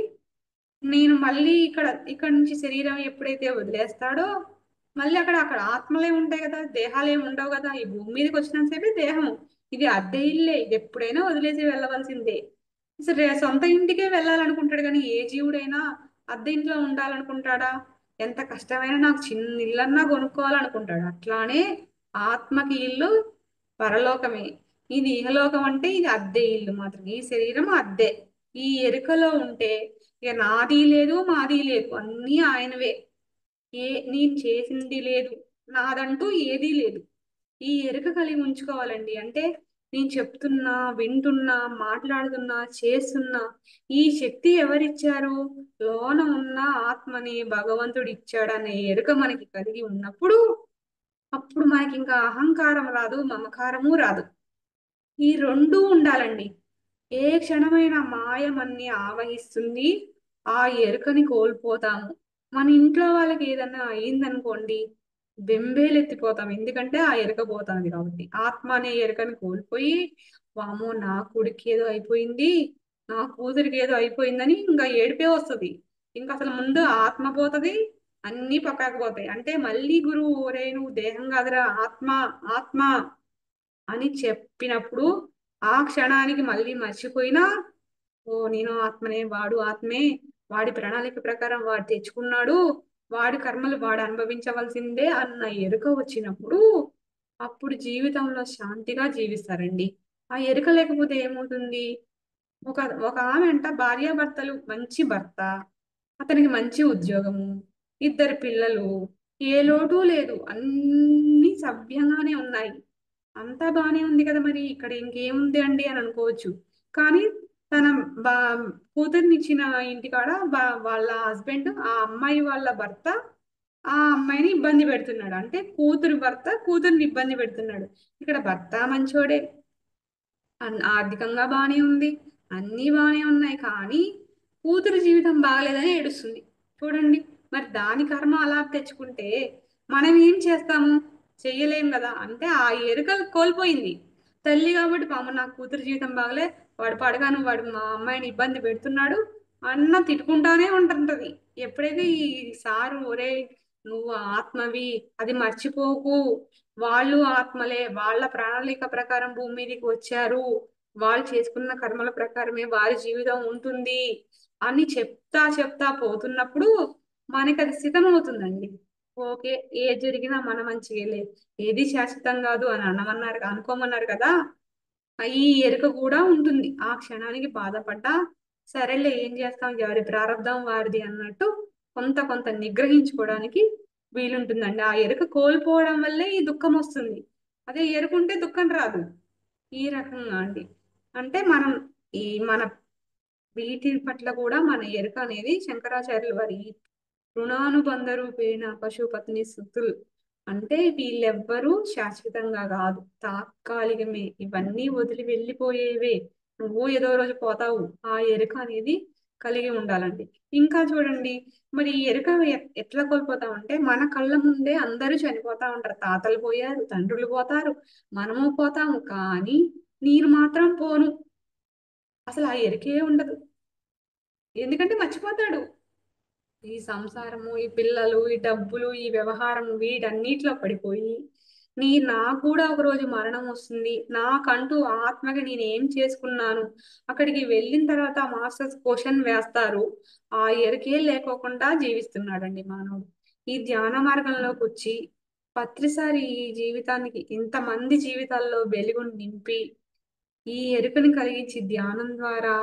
నేను మళ్ళీ ఇక్కడ నుంచి శరీరం ఎప్పుడైతే వదిలేస్తాడో మళ్ళీ అక్కడ ఆత్మలే ఉంటాయి కదా, దేహాలు ఏమి ఉండవు కదా. ఈ భూమి మీదకి వచ్చినంతసేపే దేహం. ఇది అద్దె ఇల్లే, ఇది ఎప్పుడైనా వదిలేసి వెళ్ళవలసిందే. సరే, సొంత ఇంటికే వెళ్ళాలనుకుంటాడు కానీ ఏ జీవుడైనా అద్దె ఇంట్లో ఉండాలనుకుంటాడా? ఎంత కష్టమైనా నాకు చిన్న ఇల్లన్నా కొనుక్కోవాలనుకుంటాడు. అట్లానే ఆత్మకి ఇల్లు పరలోకమే. ఇది ఇహలోకం అంటే ఇది అద్దె ఇల్లు మాత్రం. ఈ శరీరం అద్దె. ఈ ఎరుకలో ఉంటే ఇక నాది లేదు మాది లేదు, అన్నీ ఆయనవే. నేను చేసింది లేదు, నాదంటూ ఏదీ లేదు. ఈ ఎరుక కలిగి ఉంచుకోవాలండి. అంటే నేను చెప్తున్నా వింటున్నా మాట్లాడుతున్నా చేస్తున్నా ఈ శక్తి ఎవరిచ్చారు? లోన ఉన్న ఆత్మని భగవంతుడు ఇచ్చాడనే ఎరుక మనకి కలిగి ఉన్నప్పుడు అప్పుడు మనకి ఇంకా అహంకారం రాదు, మమకారము రాదు. ఈ రెండూ ఉండాలండి. ఏ క్షణమైన మాయ మన్ని ఆవహిస్తుంది, ఆ ఎరుకని కోల్పోతాము. మన ఇంట్లో వాళ్ళకి ఏదన్నా అయిందనుకోండి, బెంబేలెత్తిపోతాం. ఎందుకంటే ఆ ఎరుక పోతుంది కాబట్టి. ఆత్మ అనే ఎరుకని కోల్పోయి వామో నా కొడుకు ఏదో అయిపోయింది, నా కూతురికి ఏదో అయిపోయిందని ఇంకా ఏడిపే వస్తుంది. ఇంకా అసలు ముందు ఆత్మ పోతుంది, అన్ని పక్కకు పోతాయి. అంటే మళ్ళీ గురువు ఒరే నువ్వు దేహం కాదురా ఆత్మ, ఆత్మ అని చెప్పినప్పుడు ఆ క్షణానికి మళ్ళీ మర్చిపోయినా ఓ నేను ఆత్మనే, వాడు ఆత్మే, వాడి ప్రణాళిక ప్రకారం వాడు తెచ్చుకున్నాడు, వాడి కర్మలు వాడు అనుభవించవలసిందే అన్న ఎరుక వచ్చినప్పుడు అప్పుడు జీవితంలో శాంతిగా జీవిస్తారండి. ఆ ఎరుక లేకపోతే ఏమవుతుంది? ఒక ఒక ఆమె అంట భార్యాభర్తలు, మంచి భర్త, అతనికి మంచి ఉద్యోగము, ఇద్దరు పిల్లలు, ఏ లోటు లేదు, అన్ని సవ్యంగానే ఉన్నాయి. అంతా బానే ఉంది కదా, మరి ఇక్కడ ఇంకేముంది అండి అని అనుకోవచ్చు. కానీ తన బా కూతుర్నిచ్చిన ఇంటికాడ వాళ్ళ హస్బెండ్, ఆ అమ్మాయి వాళ్ళ భర్త ఆ అమ్మాయిని ఇబ్బంది పెడుతున్నాడు. అంటే కూతురు భర్త కూతుర్ని ఇబ్బంది పెడుతున్నాడు. ఇక్కడ భర్త మంచోడే, ఆర్థికంగా బానే ఉంది, అన్నీ బానే ఉన్నాయి, కానీ కూతురు జీవితం బాగలేదని ఏడుస్తుంది. చూడండి, మరి దాని కర్మ అలా తెచ్చుకుంటే మనం ఏం చేస్తాము? చెయ్యలేం కదా. అంటే ఆ ఎరుక కోల్పోయింది తల్లి కాబట్టి, పాము నా కూతురు జీవితం బాగలే, వాడు పడగాను వాడు మా అమ్మాయిని ఇబ్బంది పెడుతున్నాడు అన్న తిట్టుకుంటానే ఉంటుంటది. ఎప్పుడైతే ఈ సారు ఒరే నువ్వు ఆత్మవి, అది మర్చిపోకు, వాళ్ళు ఆత్మలే, వాళ్ళ ప్రణాళిక ప్రకారం భూమి మీదకి వచ్చారు, వాళ్ళు చేసుకున్న కర్మల ప్రకారమే వారి జీవితం ఉంటుంది అని చెప్తా చెప్తా పోతున్నప్పుడు మనకి అది సిద్ధమవుతుందండి. ఓకే, ఏది జరిగినా మన మంచిగా, ఏది శాశ్వతం కాదు అని అనుకోమన్నారు కదా. ఈ ఎరుక కూడా ఉంటుంది. ఆ క్షణానికి బాధపడ్డా సరేలే ఏం చేస్తాం, ఎవరి ప్రారంధం వారిది అన్నట్టు కొంత కొంత నిగ్రహించుకోవడానికి వీలుంటుందండి. ఆ ఎరుక కోల్పోవడం వల్లే ఈ దుఃఖం వస్తుంది. అదే ఎరుకుంటే దుఃఖం రాదు. ఈ రకంగా అండి. అంటే మనం మన వీటి పట్ల కూడా మన ఎరుక అనేది శంకరాచార్యుల వారి రుణానుబంధ రూపేణ పశుపతిని స్థుతులు. అంటే వీళ్ళెవ్వరూ శాశ్వతంగా కాదు, తాత్కాలికమే, ఇవన్నీ వదిలి వెళ్ళిపోయేవే, నువ్వు ఏదో రోజు పోతావు. ఆ ఎరుక అనేది కలిగి ఉండాలండి. ఇంకా చూడండి, మరి ఈ ఎరుక ఎట్లా కోల్పోతామంటే మన కళ్ళ ముందే అందరూ చనిపోతా ఉంటారు. తాతలు పోయారు, తండ్రులు పోతారు, మనము పోతాము, కానీ నేను మాత్రం పోను. అసలు ఆ ఎరుకే ఉండదు. ఎందుకంటే మర్చిపోతాడు. ఈ సంసారము, ఈ పిల్లలు, ఈ డబ్బులు, ఈ వ్యవహారం, వీటన్నిటిలో పడిపోయి నాకు కూడా ఒక రోజు మరణం వస్తుంది, నాకంటూ ఆత్మకి నేను ఏం చేసుకున్నాను, అక్కడికి వెళ్ళిన తర్వాత మాస్టర్స్ క్వశ్చన్ వేస్తారు, ఆ ఎరుకే లేకోకుండా జీవిస్తున్నాడండి మానవుడు. ఈ ధ్యాన మార్గంలోకి వచ్చి పత్రిసారి ఈ జీవితానికి ఇంతమంది జీవితాల్లో వెలుగు నింపి ఈ ఎరుకని కలిగించి ధ్యానం ద్వారా,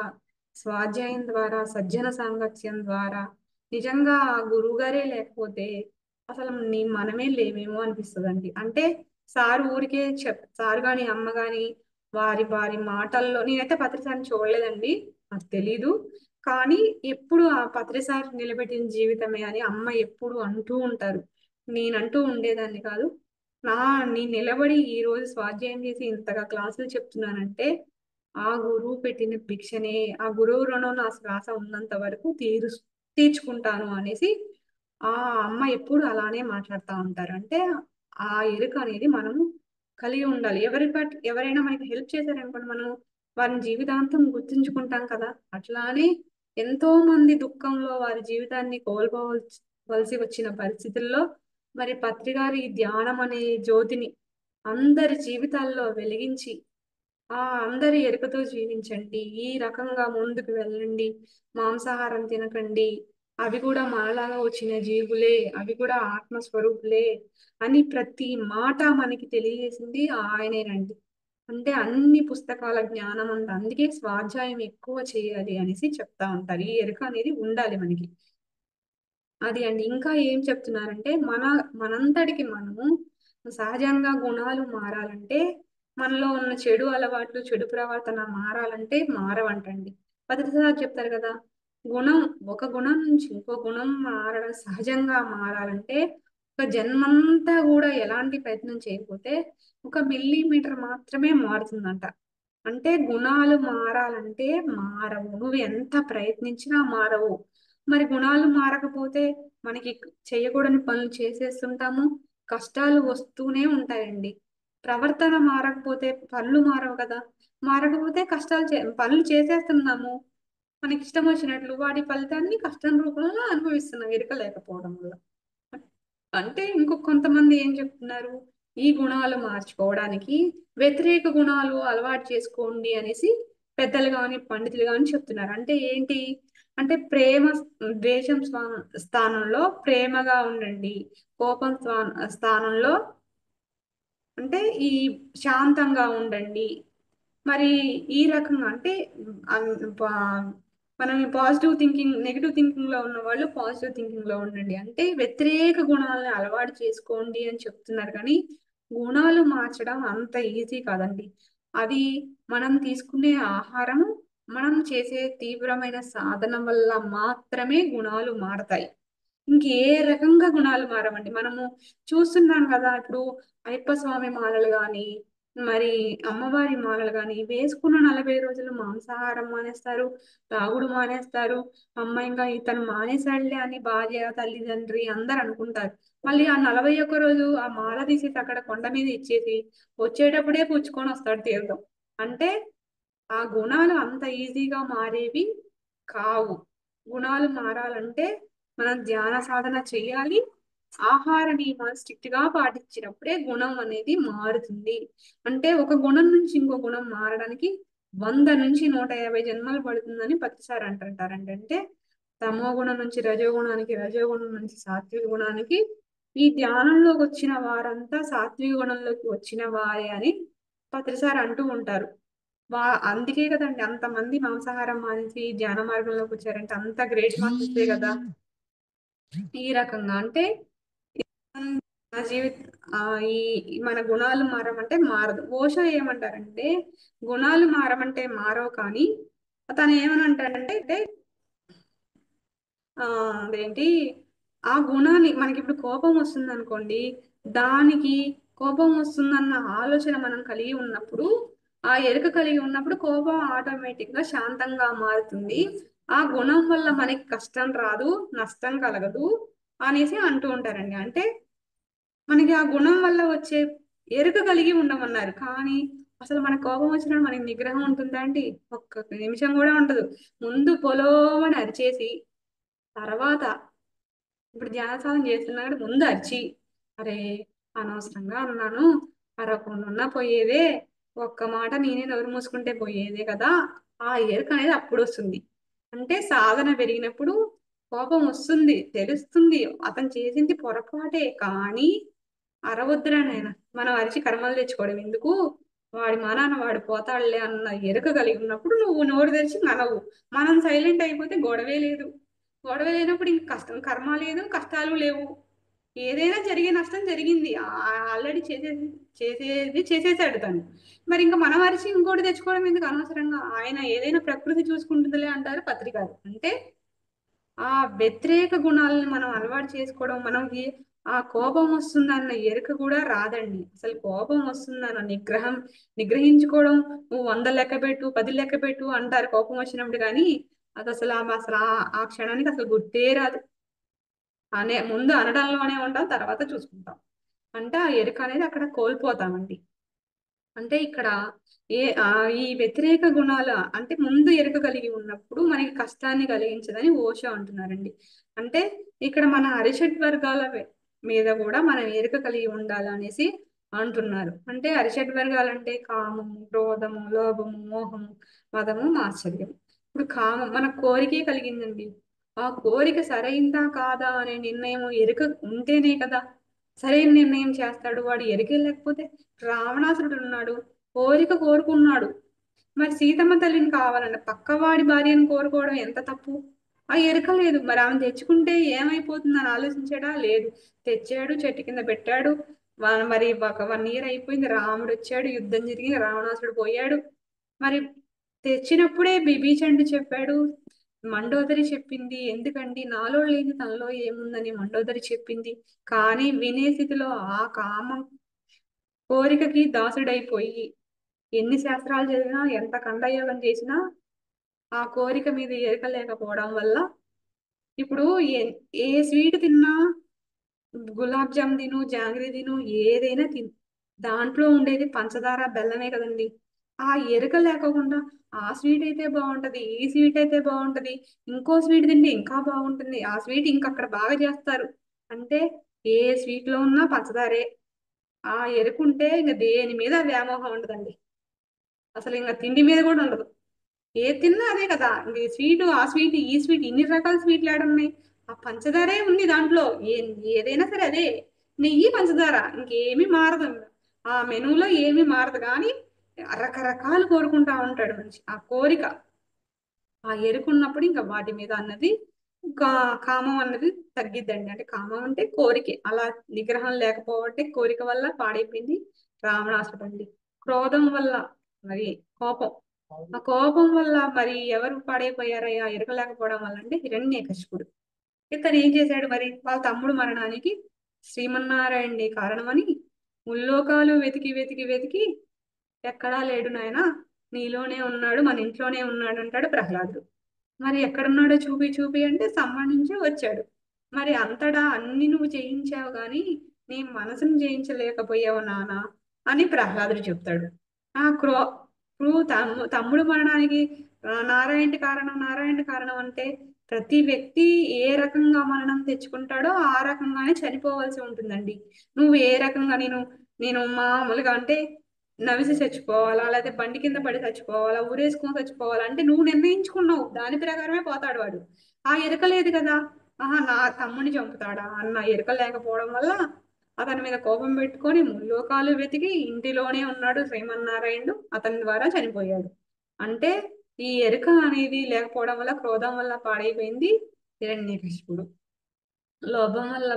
స్వాధ్యాయం ద్వారా, సజ్జన సాంగత్యం ద్వారా నిజంగా ఆ గురువుగారే లేకపోతే అసలు మనమే లేమేమో అనిపిస్తుందండి. అంటే సార్ ఊరికే సార్ గాని అమ్మ గాని వారి వారి మాటల్లో, నేనైతే పత్రిసారిని చూడలేదండి, నాకు తెలీదు. కానీ ఎప్పుడు ఆ పత్రిసారి నిలబెట్టిన జీవితమే అని అమ్మ ఎప్పుడు అంటూ ఉంటారు. నేనంటూ ఉండేదాన్ని కాదు. నా నేను నిలబడి ఈ రోజు స్వాధ్యాయం చేసి ఇంతగా క్లాసులు చెప్తున్నానంటే ఆ గురువు పెట్టిన భిక్షనే, ఆ గురువు రుణం నా శ్వాస ఉన్నంత వరకు తీర్చుకుంటాను అనేసి ఆ అమ్మ ఎప్పుడు అలానే మాట్లాడుతూ ఉంటారు. అంటే ఆ ఎరుక అనేది మనము కలిగి ఉండాలి. ఎవరైనా మనకి హెల్ప్ చేశారనుకోండి, మనం వారిని జీవితాంతం గుర్తుంచుకుంటాం కదా. అట్లానే ఎంతో మంది దుఃఖంలో వారి జీవితాన్ని కోల్పోవలసి వచ్చిన పరిస్థితుల్లో మరి పత్రిగారి ఈ ధ్యానం అనే జ్యోతిని అందరి జీవితాల్లో వెలిగించి అందరి ఎరుకతో జీవించండి, ఈ రకంగా ముందుకు వెళ్ళండి, మాంసాహారం తినకండి, అవి కూడా మనలాగా వచ్చిన జీవులే, అవి కూడా ఆత్మస్వరూపులే అని ప్రతి మాట మనకి తెలియజేసింది ఆయనేనండి. అంటే అన్ని పుస్తకాల జ్ఞానం అంత, అందుకే స్వాధ్యాయం ఎక్కువ చేయాలి అనేసి చెప్తా ఉంటారు. ఈ ఎరుక అనేది ఉండాలి మనకి. అది అండి. ఇంకా ఏం చెప్తున్నారంటే మనంతటికి మనము సహజంగా గుణాలు మారాలంటే, మనలో ఉన్న చెడు అలవాట్లు, చెడు ప్రవర్తన మారాలంటే మారవంటండి. పత్రిసారి చెప్తారు కదా, గుణం ఒక గుణం నుంచి ఇంకో గుణం మారడం, సహజంగా మారాలంటే ఒక జన్మంతా కూడా ఎలాంటి ప్రయత్నం చేయకపోతే 1 మిల్లీమీటర్ మాత్రమే మారుతుందంట. అంటే గుణాలు మారాలంటే మారవు, నువ్వు ఎంత ప్రయత్నించినా మారవు. మరి గుణాలు మారకపోతే మనకి చేయకూడని పనులు చేసేస్తుంటాము, కష్టాలు వస్తూనే ఉంటాయండి. ప్రవర్తన మారకపోతే పనులు మారవు కదా. మారకపోతే పనులు చేసేస్తున్నాము మనకి ఇష్టం వచ్చినట్లు, వాటి ఫలితాన్ని కష్టం రూపంలో అనుభవిస్తున్నాం ఎరుక లేకపోవడం వల్ల. అంటే కొంతమంది ఏం చెప్తున్నారు, ఈ గుణాలు మార్చుకోవడానికి వ్యతిరేక గుణాలు అలవాటు చేసుకోండి అనేసి పెద్దలు కానీ పండితులు కానీ చెప్తున్నారు. అంటే ఏంటి అంటే ద్వేషం స్థానంలో ప్రేమగా ఉండండి, కోపం స్థానంలో అంటే ఈ శాంతంగా ఉండండి. మరి ఈ రకంగా అంటే మనం పాజిటివ్ థింకింగ్, నెగిటివ్ థింకింగ్ లో ఉన్న వాళ్ళు పాజిటివ్ థింకింగ్ లో ఉండండి. అంటే వ్యతిరేక గుణాలను అలవాటు చేసుకోండి అని చెప్తున్నారు. కానీ గుణాలు మార్చడం అంత ఈజీ కాదండి. అది మనం తీసుకునే ఆహారం, మనం చేసే తీవ్రమైన సాధన వల్ల మాత్రమే గుణాలు మారతాయి. ఇంకే రకంగా గుణాలు మారవండి. మనము చూస్తున్నాం కదా ఇప్పుడు అయ్యప్ప స్వామి మాలలు గాని, మరి అమ్మవారి మాలలు గాని వేసుకున్న 40 రోజులు మాంసాహారం మానేస్తారు, తాగుడు మానేస్తారు. అమ్మ ఇంకా ఇతను మానేశాడులే అని భార్య తల్లిదండ్రి అందరు అనుకుంటారు. మళ్ళీ ఆ 41 రోజు ఆ మాల తీసేసి అక్కడ కొండ మీద ఇచ్చేసి వచ్చేటప్పుడే పుచ్చుకొని వస్తాడు తీర్థం. అంటే ఆ గుణాలు అంత ఈజీగా మారేవి కావు. గుణాలు మారాలంటే మనం ధ్యాన సాధన చేయాలి, ఆహార నియమాలు స్ట్రిక్ట్ గా పాటించినప్పుడే గుణం అనేది మారుతుంది. అంటే ఒక గుణం నుంచి ఇంకో గుణం మారడానికి 100 నుంచి 150 జన్మలు పడుతుందని ప్రతిసారి అంటుంటారండి. అంటే తమో గుణం నుంచి రజోగుణానికి, రజోగుణం నుంచి సాత్విక గుణానికి ఈ ధ్యానంలోకి వచ్చిన వారంతా సాత్విక గుణంలోకి వచ్చిన వారే అని ప్రతిసారి అంటూ ఉంటారు. అందుకే కదండి అంతమంది మాంసాహారం మానేసి ధ్యాన మార్గంలోకి వచ్చారంటే అంత గ్రేట్ మాస్టర్సే కదా. ఈ రకంగా అంటే మన జీవిత ఆ ఈ మన గుణాలు మారమంటే మారదు. ఓషో ఏమంటారంటే గుణాలు మారమంటే మారవు, కానీ తను ఏమని అంటాడంటే అదేంటి ఆ గుణాన్ని మనకి ఇప్పుడు కోపం వస్తుంది అనుకోండి, దానికి కోపం వస్తుందన్న ఆలోచన మనం కలిగి ఉన్నప్పుడు, ఆ ఎరుక కలిగి ఉన్నప్పుడు కోపం ఆటోమేటిక్ గా శాంతంగా మారుతుంది. ఆ గుణం వల్ల మనకి కష్టం రాదు, నష్టం కలగదు అనేసి అంటూ ఉంటారండి. అంటే మనకి ఆ గుణం వల్ల వచ్చే ఎరుక కలిగి ఉండమన్నారు. కానీ అసలు మన కోపం వచ్చినప్పుడు మనకి నిగ్రహం ఉంటుందా అండి? ఒక్క నిమిషం కూడా ఉండదు. ముందు పొలోమని అరిచేసి తర్వాత ఇప్పుడు ధ్యానం చేస్తున్నాడు ముందు అరిచి, అరే అనవసరంగా అన్నాను, అరవకుండా పోయేదే, ఒక్క మాట నేనే నోరు మూసుకుంటే పోయేదే కదా. ఆ ఎరుక అనేది అప్పుడు వస్తుంది. అంటే సాధన పెరిగినప్పుడు కోపం వస్తుంది, తెలుస్తుంది అతను చేసింది పొరపాటే, కానీ అరవద్దురా నాయన, మనం అరిచి కర్మలు తెచ్చుకోవడం ఎందుకు, వాడి మానాన వాడు పోతాడులే అన్న ఎరుక కలిగి ఉన్నప్పుడు నువ్వు నోరు తెరిచి ననవు. మనం సైలెంట్ అయిపోతే గొడవే లేదు. గొడవ లేనప్పుడు ఇంక కష్టం కర్మ లేదు, కష్టాలు లేవు. ఏదైనా జరిగే నష్టం జరిగింది, ఆల్రెడీ చేసేది చేసేసాడు తను. మరి ఇంకా మనం అరిచి ఇంకోటి తెచ్చుకోవడం ఎందుకు అనవసరంగా. ఆయన ఏదైనా ప్రకృతి చూసుకుంటుందిలే అంటారు పత్రికారు. అంటే ఆ వ్యతిరేక గుణాలను మనం అలవాటు చేసుకోవడం, మనకి ఆ కోపం వస్తుందన్న ఎరుక కూడా రాదండి. అసలు కోపం వస్తుందన్న నిగ్రహించుకోవడం, నువ్వు 100 లెక్క పెట్టు 10 లెక్క పెట్టు అంటారు కోపం వచ్చినప్పుడు. కానీ అది అసలు ఆ క్షణానికి అసలు గుర్తే రాదు. ముందు అనడంలోనే ఉంటాం, తర్వాత చూసుకుంటాం. అంటే ఆ ఎరుక అనేది అక్కడ కోల్పోతామండి. అంటే ఇక్కడ ఈ వ్యతిరేక గుణాలు అంటే ముందు ఎరుక కలిగి ఉన్నప్పుడు మనకి కష్టాన్ని కలిగించదని ఓషో అంటున్నారండి. అంటే ఇక్కడ మన అరిషడ్ వర్గాల మీద కూడా మనం ఎరుక కలిగి ఉండాలనేసి అంటున్నారు. అంటే అరిషడ్ వర్గాలు అంటే కామము, క్రోధము, లోభము, మోహము, మదము, మాత్సర్యం. ఇప్పుడు కామం మన కోరికే కలిగిందండి. ఆ కోరిక సరైందా కాదా అనే నిర్ణయం ఎరుక ఉంటేనే కదా సరైన నిర్ణయం చేస్తాడు. వాడు ఎరికే లేకపోతే రావణాసురుడు ఉన్నాడు, కోరిక కోరుకున్నాడు. మరి సీతమ్మ తల్లిని కావాలన్న పక్కవాడి భార్యను కోరుకోవడం ఎంత తప్పు. ఆ ఎరుక లేదు, మరి ఆమె తెచ్చుకుంటే ఏమైపోతుందని ఆలోచించాడా లేదు. తెచ్చాడు, చెట్టు కింద పెట్టాడు. మరి ఒక 1 year అయిపోయింది, రాముడు వచ్చాడు, యుద్ధం జరిగింది, రావణాసుడు పోయాడు. మరి తెచ్చినప్పుడే బిభీషణుడు చెప్పాడు, మండోదరి చెప్పింది, ఎందుకండి నాలో లేని తనలో ఏముందని మండోదరి చెప్పింది. కానీ వినే స్థితిలో ఆ కామం కోరికకి దాసుడైపోయి ఎన్ని శాస్త్రాలు చదివినా ఎంత కండయోగం చేసినా ఆ కోరిక మీద ఎరక లేకపోవడం వల్ల ఇప్పుడు ఏ ఏ స్వీట్ తిన్నా, గులాబ్ జామ్ తిను, జాంగ్రీ తిను, ఏదైనా తిను, దాంట్లో ఉండేది పంచదార బెల్లమే కదండి. ఆ ఎరుక లేకోకుండా ఆ స్వీట్ అయితే బాగుంటది, ఈ స్వీట్ అయితే బాగుంటది, ఇంకో స్వీట్ తింటే ఇంకా బాగుంటుంది, ఆ స్వీట్ ఇంకా అక్కడ బాగా చేస్తారు అంటే ఏ స్వీట్ లో ఉన్నా పంచదారే. ఆ ఎరుకుంటే ఇంక దేని మీద వ్యామోహం ఉండదండి. అసలు ఇంకా తిండి మీద కూడా ఉండదు. ఏ తిన్నా అదే కదా, ఇంక ఈ స్వీట్ ఆ స్వీట్ ఈ స్వీట్ ఇన్ని రకాల స్వీట్లు ఏడున్నాయి. ఆ పంచదారే ఉంది దాంట్లో. ఏ ఏదైనా సరే అదే, నెయ్యి పంచదార ఇంకేమీ మారదు. ఆ మెనూలో ఏమీ మారదు కానీ రకరకాలు కోరుకుంటా ఉంటాడు మనిషి. ఆ కోరిక, ఆ ఎరుకున్నప్పుడు ఇంకా వాటి మీద అన్నది కామం అన్నది తగ్గిద్దండి. అంటే కామం అంటే కోరిక, అలా నిగ్రహం లేకపోవటే కోరిక వల్ల పాడైపోయింది రావణాసురుడండి. క్రోధం వల్ల మరి కోపం, ఆ కోపం వల్ల మరి ఎవరు పాడైపోయారయ్యా ఎరుక లేకపోవడం వల్ల అంటే హిరణ్యకశిపుడు. ఇతను ఏం చేశాడు మరి వాళ్ళ తమ్ముడు మరణానికి శ్రీమన్నారాయణుడే కారణమని ముల్లోకాలు వెతికి వెతికి వెతికి ఎక్కడా లేడు నాయనా, నీలోనే ఉన్నాడు, మన ఇంట్లోనే ఉన్నాడు అంటాడు ప్రహ్లాదుడు. మరి ఎక్కడున్నాడో చూపి చూపి అంటే సంబంధించి వచ్చాడు. మరి అంతటా అన్ని నువ్వు జయించావు గాని నీ మనసును జయించలేకపోయావు నానా అని ప్రహ్లాదుడు చెప్తాడు. ఆ ఇప్పుడు తమ్ముడు మరణానికి నారాయణుడి కారణం, నారాయణుడి కారణం అంటే ప్రతి వ్యక్తి ఏ రకంగా మరణం తెచ్చుకుంటాడో ఆ రకంగానే చనిపోవాల్సి ఉంటుందండి. నువ్వు ఏ రకంగా నేను నేను మామూలుగా అంటే నవిసి చచ్చిపోవాలా, లేకపోతే బండి కింద పడి చచ్చిపోవాలా, ఊరేసుకొని చచ్చిపోవాలా అంటే నువ్వు నిర్ణయించుకున్నావు, దాని ప్రకారమే పోతాడు వాడు. ఆ ఎరుక లేదు కదా. ఆహా, నా తమ్ముని చంపుతాడా అన్న ఎరుక లేకపోవడం వల్ల అతని మీద కోపం పెట్టుకొని ముల్లోకాలు వెతికి ఇంటిలోనే ఉన్నాడు శ్రీమన్నారాయణుడు, అతని ద్వారా చనిపోయాడు. అంటే ఈ ఎరుక అనేది లేకపోవడం వల్ల క్రోధం వల్ల పాడైపోయింది హిరణ్యకశిపుడు. లోభం వల్ల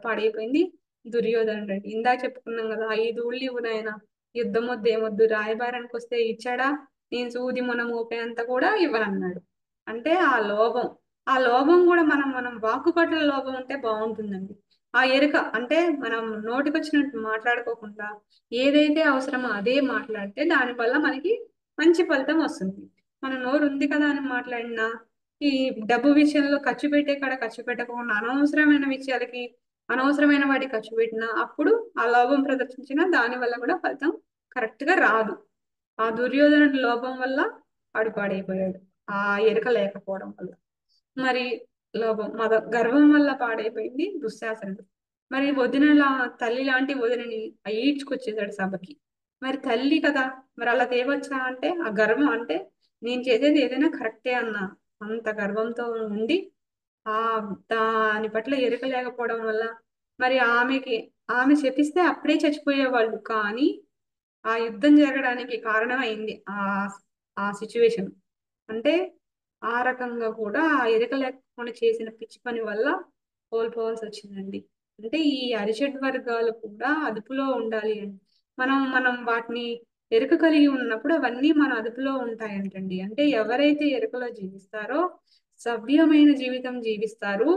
పాడైపోయింది దుర్యోధనుడు అండి. ఇందాక చెప్పుకున్నాం కదా, 5 ఊళ్ళు ఇవ్వు నాయన, యుద్ధం వద్దు ఏమొద్దు, రాయబారానికి వస్తే ఇచ్చాడా, నేను సూది మొన మోపేంత కూడా ఇవ్వనన్నాడు. అంటే ఆ లోభం, ఆ లోభం కూడా మనం మనం వాక్కు పట్ల లోభం ఉంటే బాగుంటుందండి. ఆ ఎరుక అంటే మనం నోటికొచ్చినట్టు మాట్లాడుకోకుండా ఏదైతే అవసరమో అదే మాట్లాడితే దానివల్ల మనకి మంచి ఫలితం వస్తుంది. మన నోరు ఉంది కదా అని మాట్లాడినా, ఈ డబ్బు విషయంలో ఖర్చు పెట్టే కాడ ఖర్చు పెట్టకుండా అనవసరమైన విషయాలకి అనవసరమైన వాటికి ఖర్చు పెట్టినా అప్పుడు ఆ లోభం ప్రదర్శించిన దాని వల్ల కూడా ఫలితం కరెక్ట్ గా రాదు. ఆ దుర్యోధనుడి లోభం వల్ల వాడు పాడైపోయాడు, ఆ ఎరుక లేకపోవడం వల్ల. మరి లోభం గర్వం వల్ల పాడైపోయింది దుశ్శాసనుడు. మరి వదినలా తల్లి లాంటి వదినని ఈడ్చుకొచ్చేసాడు సభకి. మరి తల్లి కదా, మరి అలా తేవచ్చా అంటే ఆ గర్వం అంటే నేను చేసేది ఏదైనా కరెక్టే అన్న అంత గర్వంతో ఉండి ఆ దాని పట్ల ఎరుక లేకపోవడం వల్ల మరి ఆమె శపిస్తే అప్పుడే చచ్చిపోయేవాళ్ళు కానీ ఆ యుద్ధం జరగడానికి కారణమైంది ఆ సిచ్యువేషన్. అంటే ఆ రకంగా కూడా ఆ ఎరుక లేకుండా చేసిన పిచ్చి పని వల్ల కోల్పోవాల్సి వచ్చిందండి. అంటే ఈ అరిషడ్ వర్గాలు కూడా అదుపులో ఉండాలి అని మనం మనం వాటిని ఎరుక కలిగి ఉన్నప్పుడు అవన్నీ మన అదుపులో ఉంటాయంటండి. అంటే ఎవరైతే ఎరుకలో జీవిస్తారో సభ్యమైన జీవితం జీవిస్తారు,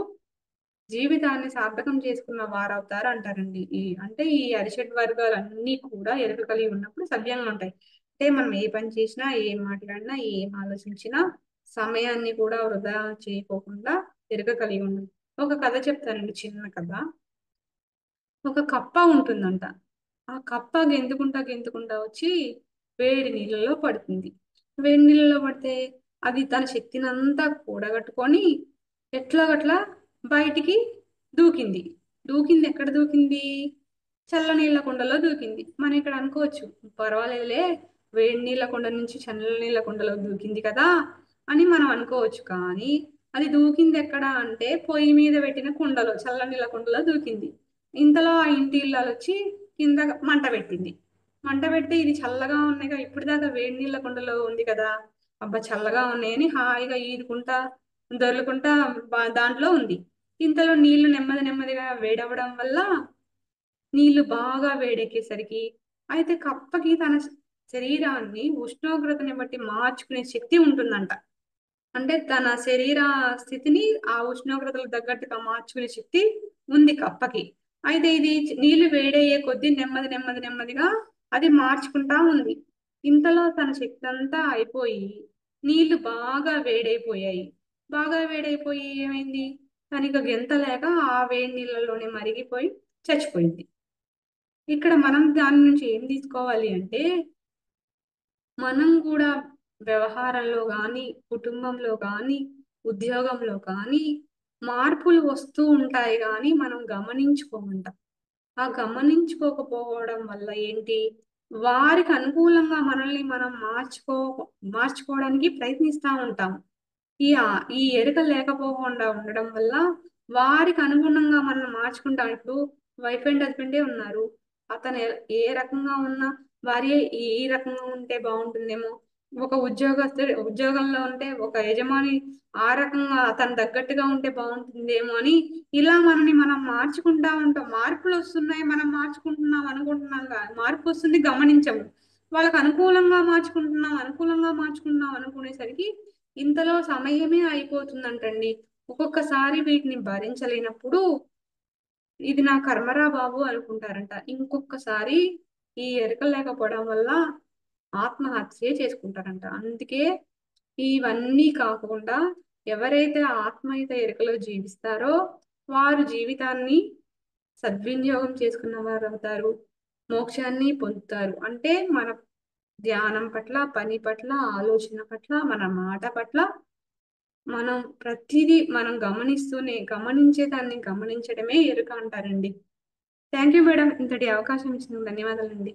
జీవితాన్ని సార్థకం చేసుకున్న వారవుతారు అంటారండి. అంటే ఈ అరిషడ్ వర్గాలన్నీ కూడా ఎరుక కలిగి ఉన్నప్పుడు సవ్యంగా ఉంటాయి. అంటే మనం ఏ పని చేసినా, ఏం మాట్లాడినా, ఏం ఆలోచించినా సమయాన్ని కూడా వృధా చేయకోకుండా ఎరుక కలిగి ఉండాలి. ఒక కథ చెప్తానండి, చిన్న కథ. ఒక కప్ప ఉంటుందంట. ఆ కప్ప గెంతుకుంటా గెంతుకుంటా వచ్చి వేడి నీళ్ళలో పడుతుంది. వేడి నీళ్ళలో పడితే అది తన శక్తినంతా కూడగట్టుకొని ఎట్లాగట్లా బయటికి దూకింది. దూకింది ఎక్కడ దూకింది? చల్ల నీళ్ళ కుండలో దూకింది. మనం ఇక్కడ అనుకోవచ్చు, పర్వాలేదులే, వేడి నీళ్ళ కుండ నుంచి చల్ల నీళ్ళ కుండలో దూకింది కదా అని మనం అనుకోవచ్చు. కానీ అది దూకింది ఎక్కడ అంటే పొయ్యి మీద పెట్టిన కుండలో, చల్ల నీళ్ళ కుండలో దూకింది. ఇంతలో ఆ ఇంటి ఇల్లాలు వచ్చి కింద మంట పెట్టింది. మంట పెడితే ఇది చల్లగా ఉన్నాయిగా, ఇప్పుడు దాకా వేడి నీళ్ళ కుండలో ఉంది కదా, అబ్బా చల్లగా ఉన్నాయని హాయిగా ఈదుకుంటా దొర్లుకుంటా దాంట్లో ఉంది. ఇంతలో నీళ్లు నెమ్మది నెమ్మదిగా వేడవడం వల్ల నీళ్లు బాగా వేడెక్కేసరికి అయితే కప్పకి తన శరీరాన్ని ఉష్ణోగ్రతని బట్టి మార్చుకునే శక్తి ఉంటుందంట. అంటే తన శరీర స్థితిని ఆ ఉష్ణోగ్రతలకు తగ్గట్టుగా మార్చుకునే శక్తి ఉంది కప్పకి. అయితే ఇది నీళ్లు వేడయ్యే కొద్దీ నెమ్మది నెమ్మది నెమ్మదిగా అది మార్చుకుంటా ఉంది. ఇంతలో తన శక్తి అంతా అయిపోయి నీళ్లు బాగా వేడైపోయాయి. బాగా వేడైపోయి ఏమైంది, తనకి గెంతలేక ఆ వేడి నీళ్ళలోనే మరిగిపోయి చచ్చిపోయింది. ఇక్కడ మనం దాని నుంచి ఏం తీసుకోవాలి అంటే, మనం కూడా వ్యవహారంలో కానీ, కుటుంబంలో కానీ, ఉద్యోగంలో కానీ మార్పులు వస్తూ ఉంటాయి కానీ మనం గమనించుకోమంట. ఆ గమనించుకోకపోవడం వల్ల ఏంటి, వారికి అనుకూలంగా మనల్ని మనం మార్చుకోవడానికి ప్రయత్నిస్తూ ఉంటాం. ఈ ఎరుక లేకపోకుండా ఉండడం వల్ల వారికి అనుగుణంగా మనం మార్చుకుంటాం. ఇప్పుడు వైఫ్ అండ్ హస్బెండే ఉన్నారు. అతను ఏ రకంగా ఉన్నా భార్య ఈ రకంగా ఉంటే బాగుంటుందేమో, ఒక ఉద్యోగంలో ఉంటే ఒక యజమాని ఆ రకంగా అతను తగ్గట్టుగా ఉంటే బాగుంటుందేమో అని ఇలా మనని మనం మార్చుకుంటా ఉంటాం. మార్పులు వస్తున్నాయి, మనం మార్చుకుంటున్నాం అనుకుంటున్నాం మార్పు వస్తుంది గమనించము. వాళ్ళకు అనుకూలంగా మార్చుకుంటున్నాం అనుకునేసరికి ఇంతలో సమయమే అయిపోతుందంటండి. ఒక్కొక్కసారి వీటిని భరించలేనప్పుడు ఇది నా కర్మరా బాబు అనుకుంటారంట. ఇంకొకసారి ఈ ఎరుక లేకపోవడం వల్ల ఆత్మహత్య చేసుకుంటారంట. అందుకే ఇవన్నీ కాకుండా ఎవరైతే ఆత్మీయత ఎరుకలో జీవిస్తారో వారు జీవితాన్ని సద్వినియోగం చేసుకున్న వారు అవుతారు, మోక్షాన్ని పొందుతారు. అంటే మన ధ్యానం పట్ల, పని పట్ల, ఆలోచన పట్ల, మన మాట పట్ల మనం ప్రతిదీ మనం గమనించే దాన్ని గమనించడమే ఎరుక అంటారండి. థ్యాంక్ యూ మేడం, ఇంతటి అవకాశం ఇచ్చినందుకు ధన్యవాదాలండి.